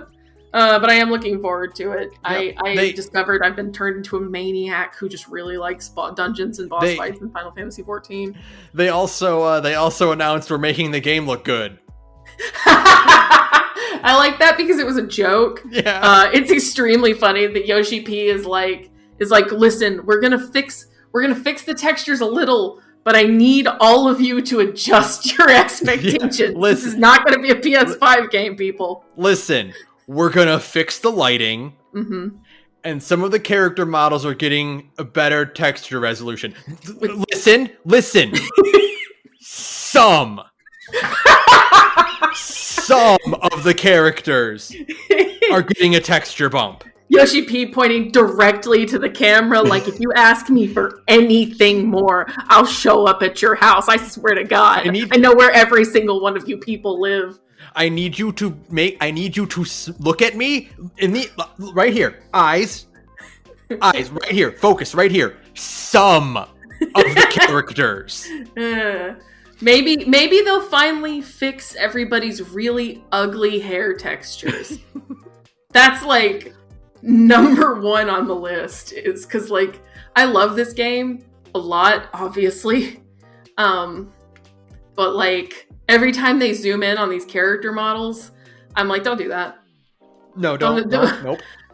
[SPEAKER 2] But I am looking forward to it. Yep. I discovered I've been turned into a maniac who just really likes dungeons and boss fights in Final Fantasy XIV.
[SPEAKER 1] They also announced we're making the game look good.
[SPEAKER 2] I like that because it was a joke.
[SPEAKER 1] Yeah.
[SPEAKER 2] It's extremely funny that Yoshi P is like, listen, we're gonna fix the textures a little, but I need all of you to adjust your expectations. Yeah, this is not going to be a PS5 game, people.
[SPEAKER 1] Listen. We're going to fix the lighting, and some of the character models are getting a better texture resolution. Listen. Some of the characters are getting a texture bump.
[SPEAKER 2] Yoshi P pointing directly to the camera like, if you ask me for anything more, I'll show up at your house. I swear to God. I know where every single one of you people live.
[SPEAKER 1] I need you to look at me right here. Eyes, right here. Focus, right here. Some of the characters.
[SPEAKER 2] Maybe they'll finally fix everybody's really ugly hair textures. That's like number one on the list, is because like I love this game a lot, obviously. But like every time they zoom in on these character models, I'm like, don't do that.
[SPEAKER 1] Nope.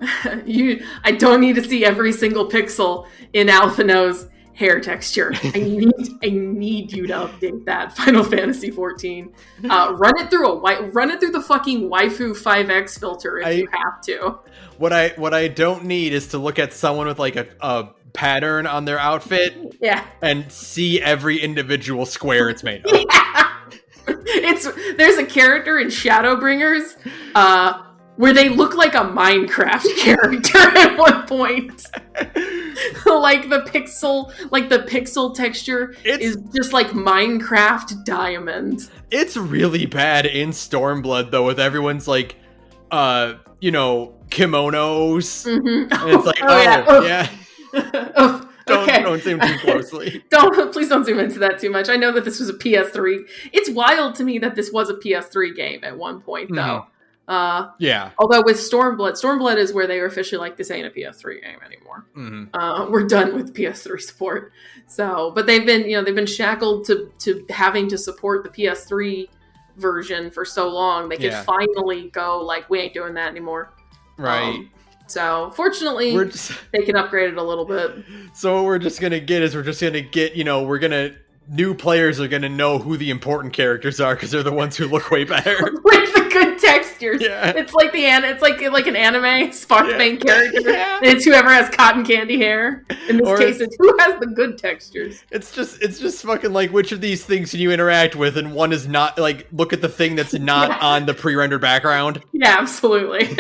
[SPEAKER 2] I don't need to see every single pixel in Alphino's hair texture. I need you to update that, Final Fantasy XIV. Run it through the fucking waifu 5X filter if you have to.
[SPEAKER 1] What I don't need is to look at someone with like a pattern on their outfit, and see every individual square it's made of.
[SPEAKER 2] Yeah. There's a character in Shadowbringers where they look like a Minecraft character at one point. like the pixel texture is just like Minecraft diamond.
[SPEAKER 1] It's really bad in Stormblood though, with everyone's like kimonos. And it's like, yeah. Don't zoom too closely.
[SPEAKER 2] Please don't zoom into that too much. I know that this was a PS3. It's wild to me that this was a PS3 game at one point, though.
[SPEAKER 1] Yeah.
[SPEAKER 2] Although with Stormblood is where they were officially like, this ain't a PS3 game anymore. We're done with PS3 support. So, but they've been shackled to having to support the PS3 version for so long. They can finally go like, we ain't doing that anymore.
[SPEAKER 1] Right.
[SPEAKER 2] So fortunately, they can upgrade it a little bit. So
[SPEAKER 1] what we're just gonna get, new players are gonna know who the important characters are because they're the ones who look way better.
[SPEAKER 2] With the good textures.
[SPEAKER 1] Yeah.
[SPEAKER 2] It's like like an anime spot main character. Yeah. It's whoever has cotton candy hair. In this case, it's who has the good textures.
[SPEAKER 1] It's just fucking like, which of these things can you interact with, and one is not, like, look at the thing that's not on the pre-rendered background.
[SPEAKER 2] Yeah, absolutely.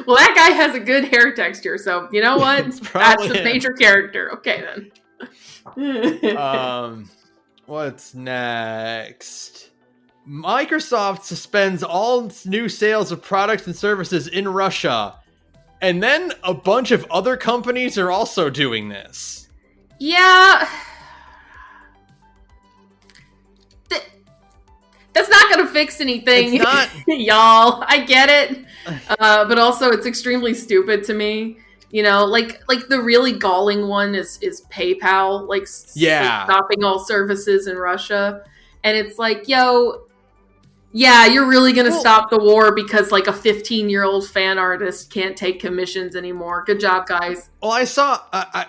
[SPEAKER 2] Well, that guy has a good hair texture, so you know what? That's a major character. Okay,
[SPEAKER 1] then. What's next? Microsoft suspends all new sales of products and services in Russia. And then a bunch of other companies are also doing this.
[SPEAKER 2] Yeah. That's not going to fix anything, y'all. I get it. But also, it's extremely stupid to me. You know, like the really galling one is PayPal, stopping all services in Russia. And it's like, yo, yeah, you're really going to stop the war because like a 15-year-old fan artist can't take commissions anymore. Good job, guys.
[SPEAKER 1] Well, I saw, I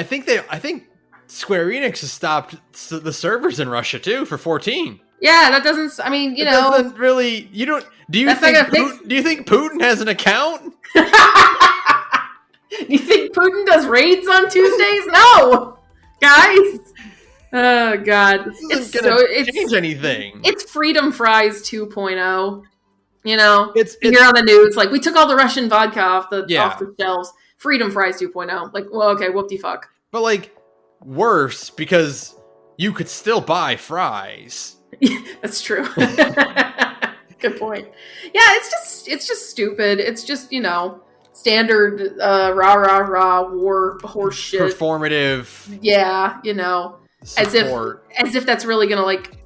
[SPEAKER 1] think Square Enix has stopped the servers in Russia too for 14.
[SPEAKER 2] Yeah, that doesn't. I mean,
[SPEAKER 1] doesn't really. You don't. Do you think Putin has an account?
[SPEAKER 2] Do you think Putin does raids on Tuesdays? No, guys. Oh God,
[SPEAKER 1] this isn't gonna change anything.
[SPEAKER 2] It's Freedom Fries 2.0. You know, it's here on the news. Like, we took all the Russian vodka off the shelves. Freedom Fries 2.0. Like, well, okay, whoop-de-fuck.
[SPEAKER 1] But like, worse because you could still buy fries.
[SPEAKER 2] That's true. Good point. Yeah, it's just stupid. It's just, standard rah war horse shit.
[SPEAKER 1] Performative.
[SPEAKER 2] Yeah, support. as if that's really gonna like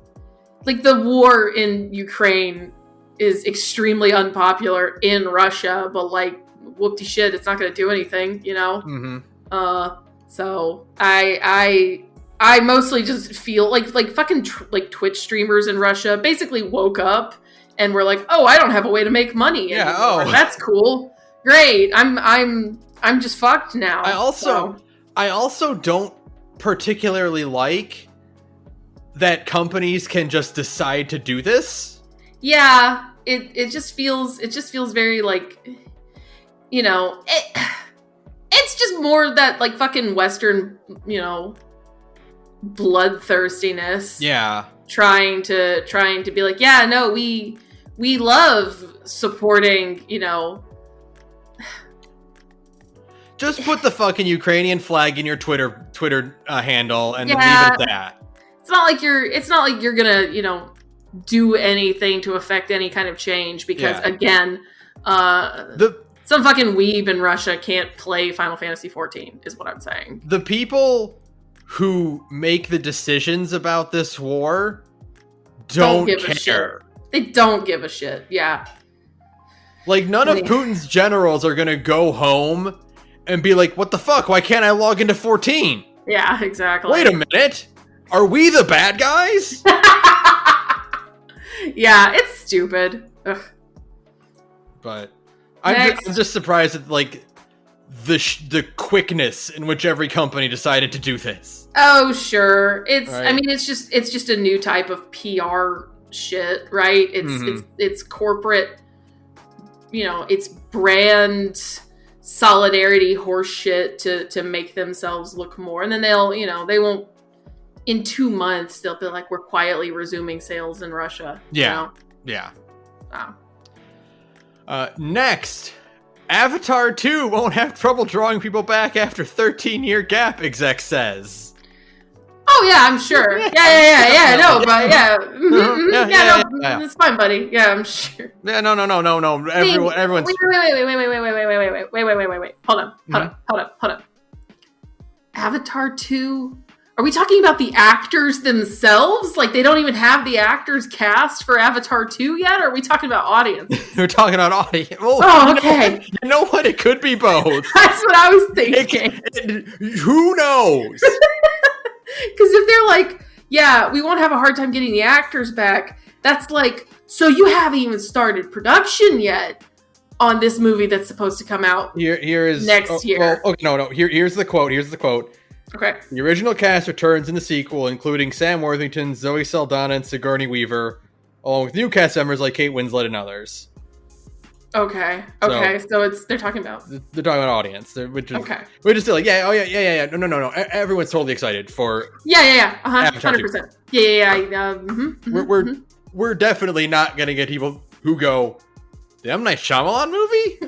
[SPEAKER 2] the war in Ukraine is extremely unpopular in Russia, but like whoop-de shit, it's not gonna do anything, So I mostly just feel like fucking Twitch streamers in Russia basically woke up and were like, oh, I don't have a way to make money anymore. That's cool. Great. I'm just fucked now.
[SPEAKER 1] I also don't particularly like that companies can just decide to do this.
[SPEAKER 2] Yeah, it just feels very like, it's just more that like fucking Western, bloodthirstiness.
[SPEAKER 1] Yeah.
[SPEAKER 2] Trying to be like, yeah, no, we love supporting,
[SPEAKER 1] Just put the fucking Ukrainian flag in your Twitter handle and leave it at that.
[SPEAKER 2] It's not like you're gonna, do anything to affect any kind of change because again, some fucking weeb in Russia can't play Final Fantasy XIV is what I'm saying.
[SPEAKER 1] The people who make the decisions about this war don't give care.
[SPEAKER 2] A shit. They don't give a shit. Yeah.
[SPEAKER 1] Like, none of Putin's generals are gonna go home and be like, what the fuck? Why can't I log into 14?
[SPEAKER 2] Yeah, exactly.
[SPEAKER 1] Wait a minute. Are we the bad guys?
[SPEAKER 2] Yeah, it's stupid. Ugh.
[SPEAKER 1] But I'm just surprised at like the quickness in which every company decided to do this.
[SPEAKER 2] Oh, sure. I mean, it's just a new type of PR shit, right? It's corporate, it's brand solidarity horse shit to make themselves look more. And then they won't, in 2 months, they'll be like, we're quietly resuming sales in Russia.
[SPEAKER 1] Yeah. Yeah.
[SPEAKER 2] Wow.
[SPEAKER 1] Next, Avatar 2 won't have trouble drawing people back after 13-year gap, exec says.
[SPEAKER 2] Oh, yeah, I'm sure. Yeah, no, but yeah. It's fine, buddy. Yeah, I'm sure.
[SPEAKER 1] Yeah, no. Everyone's.
[SPEAKER 2] Wait. Hold on. Avatar 2. Are we talking about the actors themselves? Like, they don't even have the actors cast for Avatar 2 yet? Or are we talking about audience?
[SPEAKER 1] We're talking about audience.
[SPEAKER 2] Well, okay.
[SPEAKER 1] You know what? It could be both.
[SPEAKER 2] That's what I was thinking.
[SPEAKER 1] Who knows?
[SPEAKER 2] Because if they're like, yeah, we won't have a hard time getting the actors back, that's like, so you haven't even started production yet on this movie that's supposed to come out
[SPEAKER 1] here is
[SPEAKER 2] next year.
[SPEAKER 1] Well, no. Here's the quote.
[SPEAKER 2] Okay.
[SPEAKER 1] The original cast returns in the sequel, including Sam Worthington, Zoe Saldana, and Sigourney Weaver, along with new cast members like Kate Winslet and others.
[SPEAKER 2] Okay. So they're talking about
[SPEAKER 1] audience, which is still like, yeah. No. Everyone's totally excited for.
[SPEAKER 2] Yeah. 100%. Yeah.
[SPEAKER 1] We're definitely not gonna get people who go, the M. Night Shyamalan movie.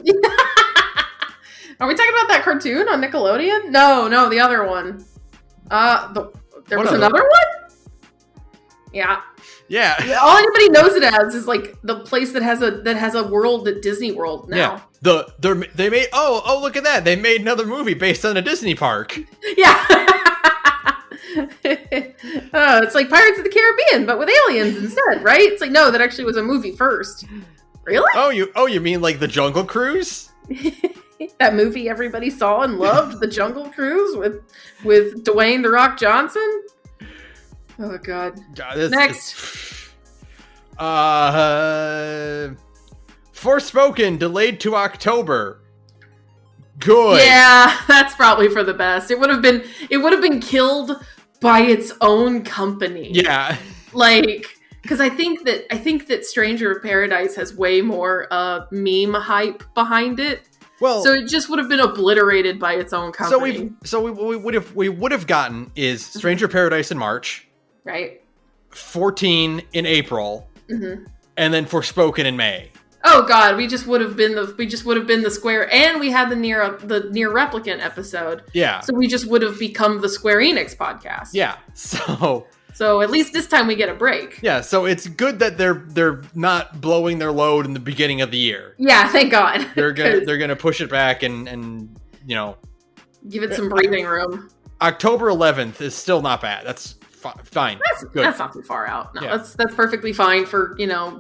[SPEAKER 2] Are we talking about that cartoon on Nickelodeon? No, the other one. There was another one? Yeah. All anybody knows it as is like the place that has a world at Disney World now.
[SPEAKER 1] Yeah. They made look at that. They made another movie based on a Disney park.
[SPEAKER 2] Yeah. It's like Pirates of the Caribbean, but with aliens instead, right? It's like, no, that actually was a movie first. Really?
[SPEAKER 1] You mean like the Jungle Cruise?
[SPEAKER 2] That movie everybody saw and loved, The Jungle Cruise with Dwayne "The Rock" Johnson. Oh God. Next.
[SPEAKER 1] Forspoken delayed to October. Good.
[SPEAKER 2] Yeah, that's probably for the best. It would have been killed by its own company.
[SPEAKER 1] Yeah.
[SPEAKER 2] Like, because I think that Stranger of Paradise has way more meme hype behind it.
[SPEAKER 1] Well,
[SPEAKER 2] so it just would have been obliterated by its own company.
[SPEAKER 1] So we would have gotten is Stranger Paradise in March,
[SPEAKER 2] right?
[SPEAKER 1] 14 in April, and then Forspoken in May.
[SPEAKER 2] Oh God, we just would have been the Square, and we had the Nier Replicant episode.
[SPEAKER 1] Yeah.
[SPEAKER 2] So we just would have become the Square Enix podcast.
[SPEAKER 1] Yeah. So
[SPEAKER 2] at least this time we get a break.
[SPEAKER 1] Yeah, so it's good that they're not blowing their load in the beginning of the year.
[SPEAKER 2] Yeah, thank God.
[SPEAKER 1] They're gonna push it back and
[SPEAKER 2] give it some breathing room.
[SPEAKER 1] October 11th is still not bad. That's fine.
[SPEAKER 2] That's not too far out. No, yeah. That's perfectly fine for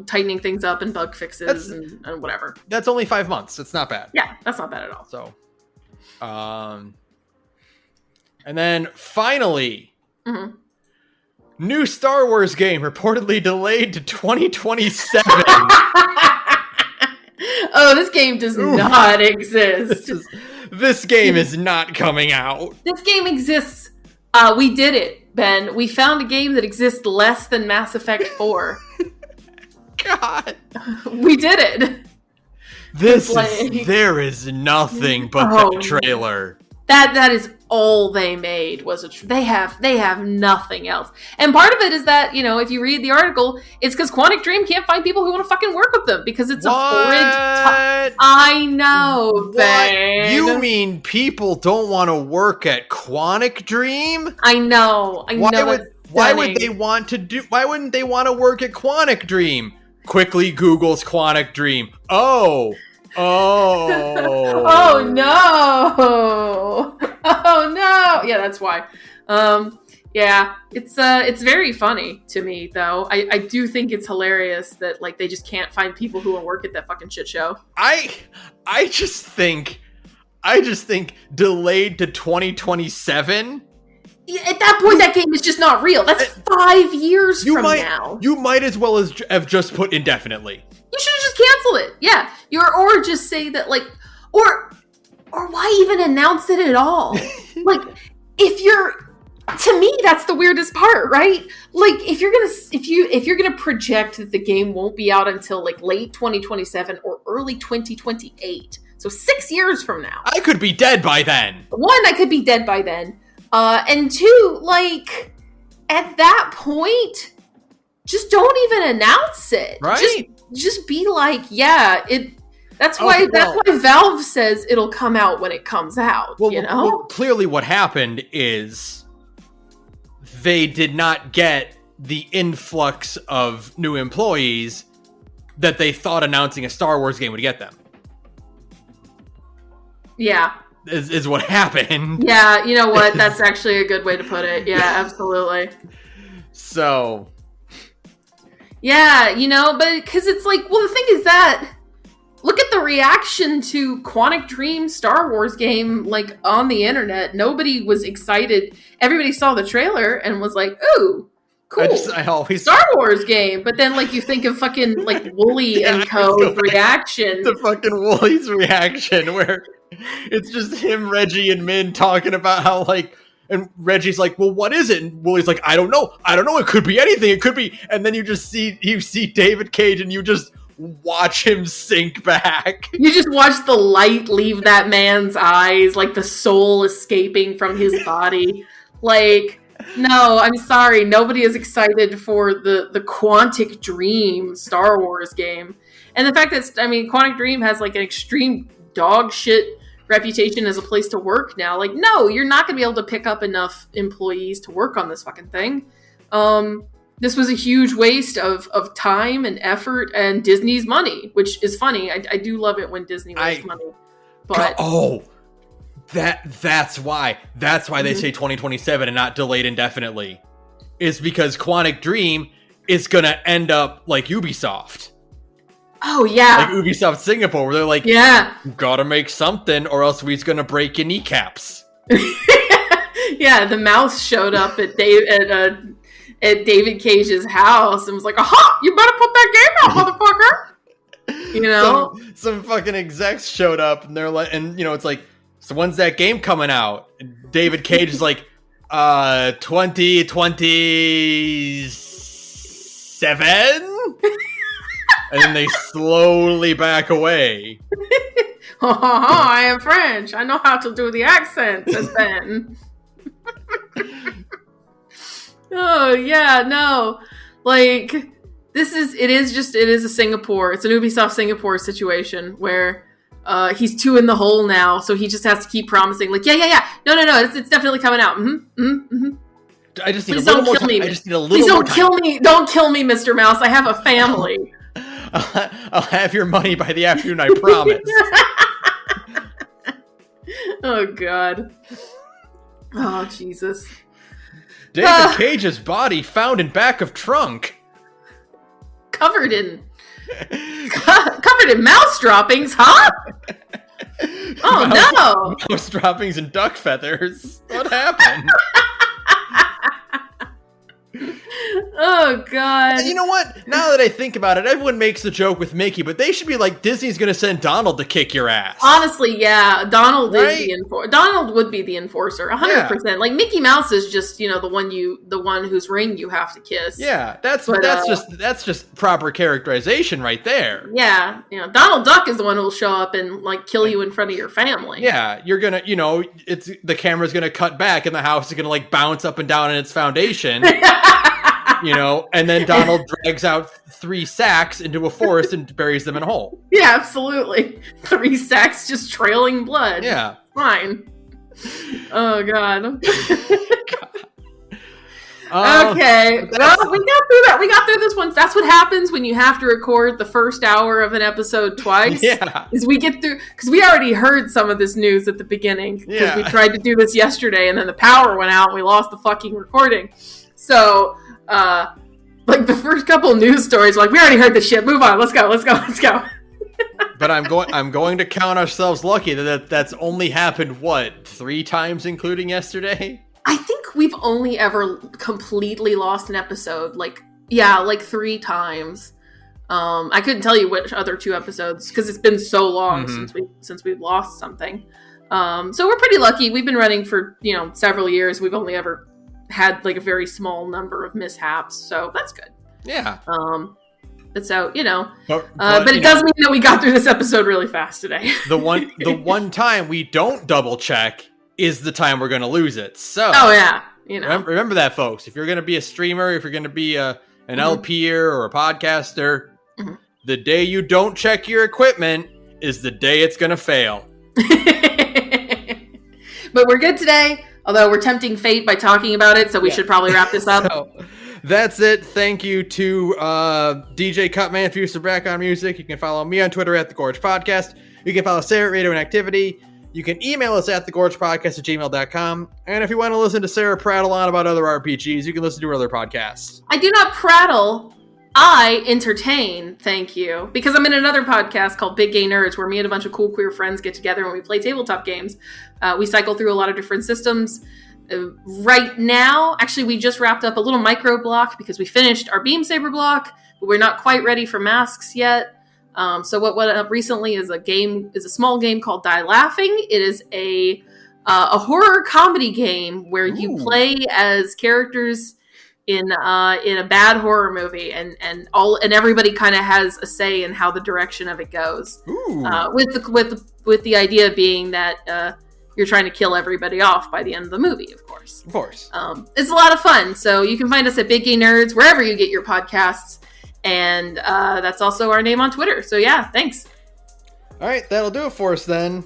[SPEAKER 2] tightening things up and bug fixes and whatever.
[SPEAKER 1] That's only 5 months. It's not bad.
[SPEAKER 2] Yeah, that's not bad at all.
[SPEAKER 1] So, and then finally. Mm-hmm. New Star Wars game reportedly delayed to 2027.
[SPEAKER 2] Oh, this game does not exist.
[SPEAKER 1] This game is not coming out.
[SPEAKER 2] This game exists. We did it, Ben. We found a game that exists less than Mass Effect 4.
[SPEAKER 1] God.
[SPEAKER 2] We did it.
[SPEAKER 1] There is nothing but that trailer.
[SPEAKER 2] That is all they made was they have nothing else. And part of it is that, if you read the article, it's because Quantic Dream can't find people who want to fucking work with them because it's a horrid I know, Ben.
[SPEAKER 1] You mean people don't want to work at Quantic Dream?
[SPEAKER 2] I know.
[SPEAKER 1] Why wouldn't they want to work at Quantic Dream? Quickly Googles Quantic Dream. Oh no! Yeah, that's why. Yeah, it's very funny to me though. I do think it's hilarious that they just can't find people who will work at that fucking shit show. I just think delayed to 2027.
[SPEAKER 2] At that point, that game is just not real. That's 5 years from now.
[SPEAKER 1] You might as well have just put indefinitely.
[SPEAKER 2] You should have just canceled it. Yeah. Or just say that or why even announce it at all? To me, that's the weirdest part, right? If you're gonna project that the game won't be out until late 2027 or early 2028, so 6 years from now,
[SPEAKER 1] I could be dead by then.
[SPEAKER 2] One, I could be dead by then, and two, at that point, just don't even announce it.
[SPEAKER 1] Right?
[SPEAKER 2] Just be That's why Valve says it'll come out when it comes out.
[SPEAKER 1] Well, clearly what happened is they did not get the influx of new employees that they thought announcing a Star Wars game would get them.
[SPEAKER 2] Yeah.
[SPEAKER 1] Is what happened.
[SPEAKER 2] Yeah, you know what? That's actually a good way to put it. Yeah, absolutely.
[SPEAKER 1] So.
[SPEAKER 2] Yeah, you know, but because it's like, well, the thing is that, look at the reaction to Quantic Dream Star Wars game, like, on the internet. Nobody was excited. Everybody saw the trailer and was like, ooh, cool.
[SPEAKER 1] I always
[SPEAKER 2] Star Wars game. But then, like, you think of fucking, like, Wooly and Co.'s reaction.
[SPEAKER 1] The fucking Wooly's reaction, where it's just him, Reggie, and Min talking about how, like, and Reggie's like, well, what is it? And Wooly's like, I don't know. It could be anything. It could be. And then you see David Cage and you just watch him sink back.
[SPEAKER 2] You just watch the light leave that man's eyes, like the soul escaping from his body. Like, no, I'm sorry. Nobody is excited for the Quantic Dream Star Wars game. And the fact that, Quantic Dream has like an extreme dog shit reputation as a place to work now. Like, no, you're not going to be able to pick up enough employees to work on this fucking thing. This was a huge waste of time and effort and Disney's money, which is funny. I do love it when Disney wastes money. But
[SPEAKER 1] that's why they say 2027 and not delayed indefinitely. Is because Quantic Dream is going to end up like Ubisoft.
[SPEAKER 2] Oh, yeah.
[SPEAKER 1] Like Ubisoft Singapore, where they're like,
[SPEAKER 2] yeah,
[SPEAKER 1] gotta make something or else we's gonna break your kneecaps.
[SPEAKER 2] Yeah, the mouse showed up at David Cage's house and was like, aha, you better put that game out, motherfucker. You know?
[SPEAKER 1] Some fucking execs showed up and they're like, and you know, it's like, so when's that game coming out? And David Cage is like, 2027? And then they slowly back away.
[SPEAKER 2] I am French. I know how to do the accent, says Ben. Oh, yeah, no. Like, it is a Singapore. It's an Ubisoft Singapore situation where he's two in the hole now, so he just has to keep promising, like, yeah. No, it's definitely coming out.
[SPEAKER 1] I just need a little more time. Please
[SPEAKER 2] don't kill me. Don't kill me, Mr. Mouse. I have a family.
[SPEAKER 1] I'll have your money by the afternoon, I promise.
[SPEAKER 2] Oh, God. Oh, Jesus.
[SPEAKER 1] David Cage's body found in back of trunk.
[SPEAKER 2] Covered in mouse droppings, huh? Oh, no.
[SPEAKER 1] Mouse droppings and duck feathers. What happened?
[SPEAKER 2] Oh, God.
[SPEAKER 1] You know what? Now that I think about it, everyone makes the joke with Mickey, but they should be like, Disney's going to send Donald to kick your ass.
[SPEAKER 2] Honestly, yeah. Donald is the enforcer. Donald would be the enforcer, 100%. Yeah. Like, Mickey Mouse is just, you know, the one whose ring you have to kiss.
[SPEAKER 1] Yeah, that's just proper characterization right there.
[SPEAKER 2] Yeah, you know, Donald Duck is the one who will show up and, like, kill you in front of your family.
[SPEAKER 1] Yeah, you're going to, you know, the camera's going to cut back and the house is going to, like, bounce up and down in its foundation. You know, and then Donald drags out 3 sacks into a forest and buries them in a hole. Yeah,
[SPEAKER 2] absolutely. 3 sacks just trailing blood.
[SPEAKER 1] Yeah.
[SPEAKER 2] Fine. Oh, God. Okay. Well, we got through that. We got through this one. That's what happens when you have to record the first hour of an episode twice.
[SPEAKER 1] Yeah.
[SPEAKER 2] Is we get through, because we already heard some of this news at the beginning. Because we tried to do this yesterday and then the power went out and we lost the fucking recording. So... like the first couple news stories, like we already heard this shit. Move on. Let's go.
[SPEAKER 1] But I'm going to count ourselves lucky that's only happened 3 times, including yesterday.
[SPEAKER 2] I think we've only ever completely lost an episode, like 3 times. I couldn't tell you which other 2 episodes because it's been so long since we've lost something. So we're pretty lucky. We've been running for several years. We've only ever had like a very small number of mishaps, so that's good.
[SPEAKER 1] Yeah.
[SPEAKER 2] But so but it does mean that we got through this episode really fast today.
[SPEAKER 1] The one time we don't double check is the time we're going to lose it. So remember that, folks. If you're going to be a streamer, if you're going to be an LPer or a podcaster, the day you don't check your equipment is the day it's going to fail.
[SPEAKER 2] But we're good today. Although we're tempting fate by talking about it, so we should probably wrap this up.
[SPEAKER 1] That's it. Thank you to DJ Cutman for use of background music. You can follow me on Twitter at thegorgepodcast. You can follow Sara at radioinactivity. You can email us at thegorgepodcast@gmail.com. And if you want to listen to Sara prattle on about other RPGs, you can listen to her other podcasts.
[SPEAKER 2] I do not prattle. I entertain, thank you. Because I'm in another podcast called Big Gay Nerds, where me and a bunch of cool queer friends get together and we play tabletop games. We cycle through a lot of different systems. Right now, actually, we just wrapped up a little micro block because we finished our Beam Saber block, but we're not quite ready for masks yet. So what went up recently is a small game called Die Laughing. It is a horror comedy game where you play as characters in a bad horror movie, and everybody kind of has a say in how the direction of it goes. With the idea being that you're trying to kill everybody off by the end of the movie, of course. It's a lot of fun. So you can find us at Big Gay Nerds wherever you get your podcasts. And that's also our name on Twitter. So yeah, thanks.
[SPEAKER 1] All right, that'll do it for us then.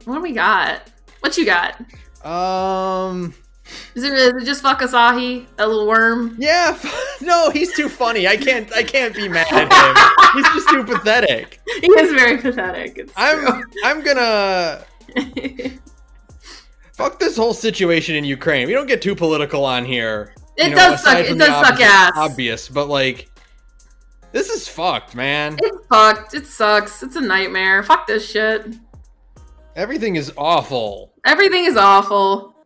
[SPEAKER 2] What do we got? What you got? Is it just fuck Asahi, that little worm?
[SPEAKER 1] Yeah, no, he's too funny. I can't be mad at him. He's just too pathetic.
[SPEAKER 2] He is very pathetic.
[SPEAKER 1] I'm gonna fuck this whole situation in Ukraine. We don't get too political on here.
[SPEAKER 2] It does suck. It does suck ass.
[SPEAKER 1] Obvious, but like, this is fucked, man.
[SPEAKER 2] It's fucked. It sucks. It's a nightmare. Fuck this shit.
[SPEAKER 1] Everything is awful.
[SPEAKER 2] Everything is awful.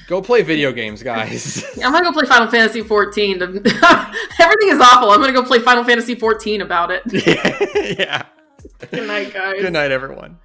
[SPEAKER 1] Go play video games, guys.
[SPEAKER 2] I'm gonna go play Final Fantasy 14. Everything is awful. I'm gonna go play Final Fantasy 14 about it.
[SPEAKER 1] Yeah.
[SPEAKER 2] Good night, guys.
[SPEAKER 1] Good night, everyone.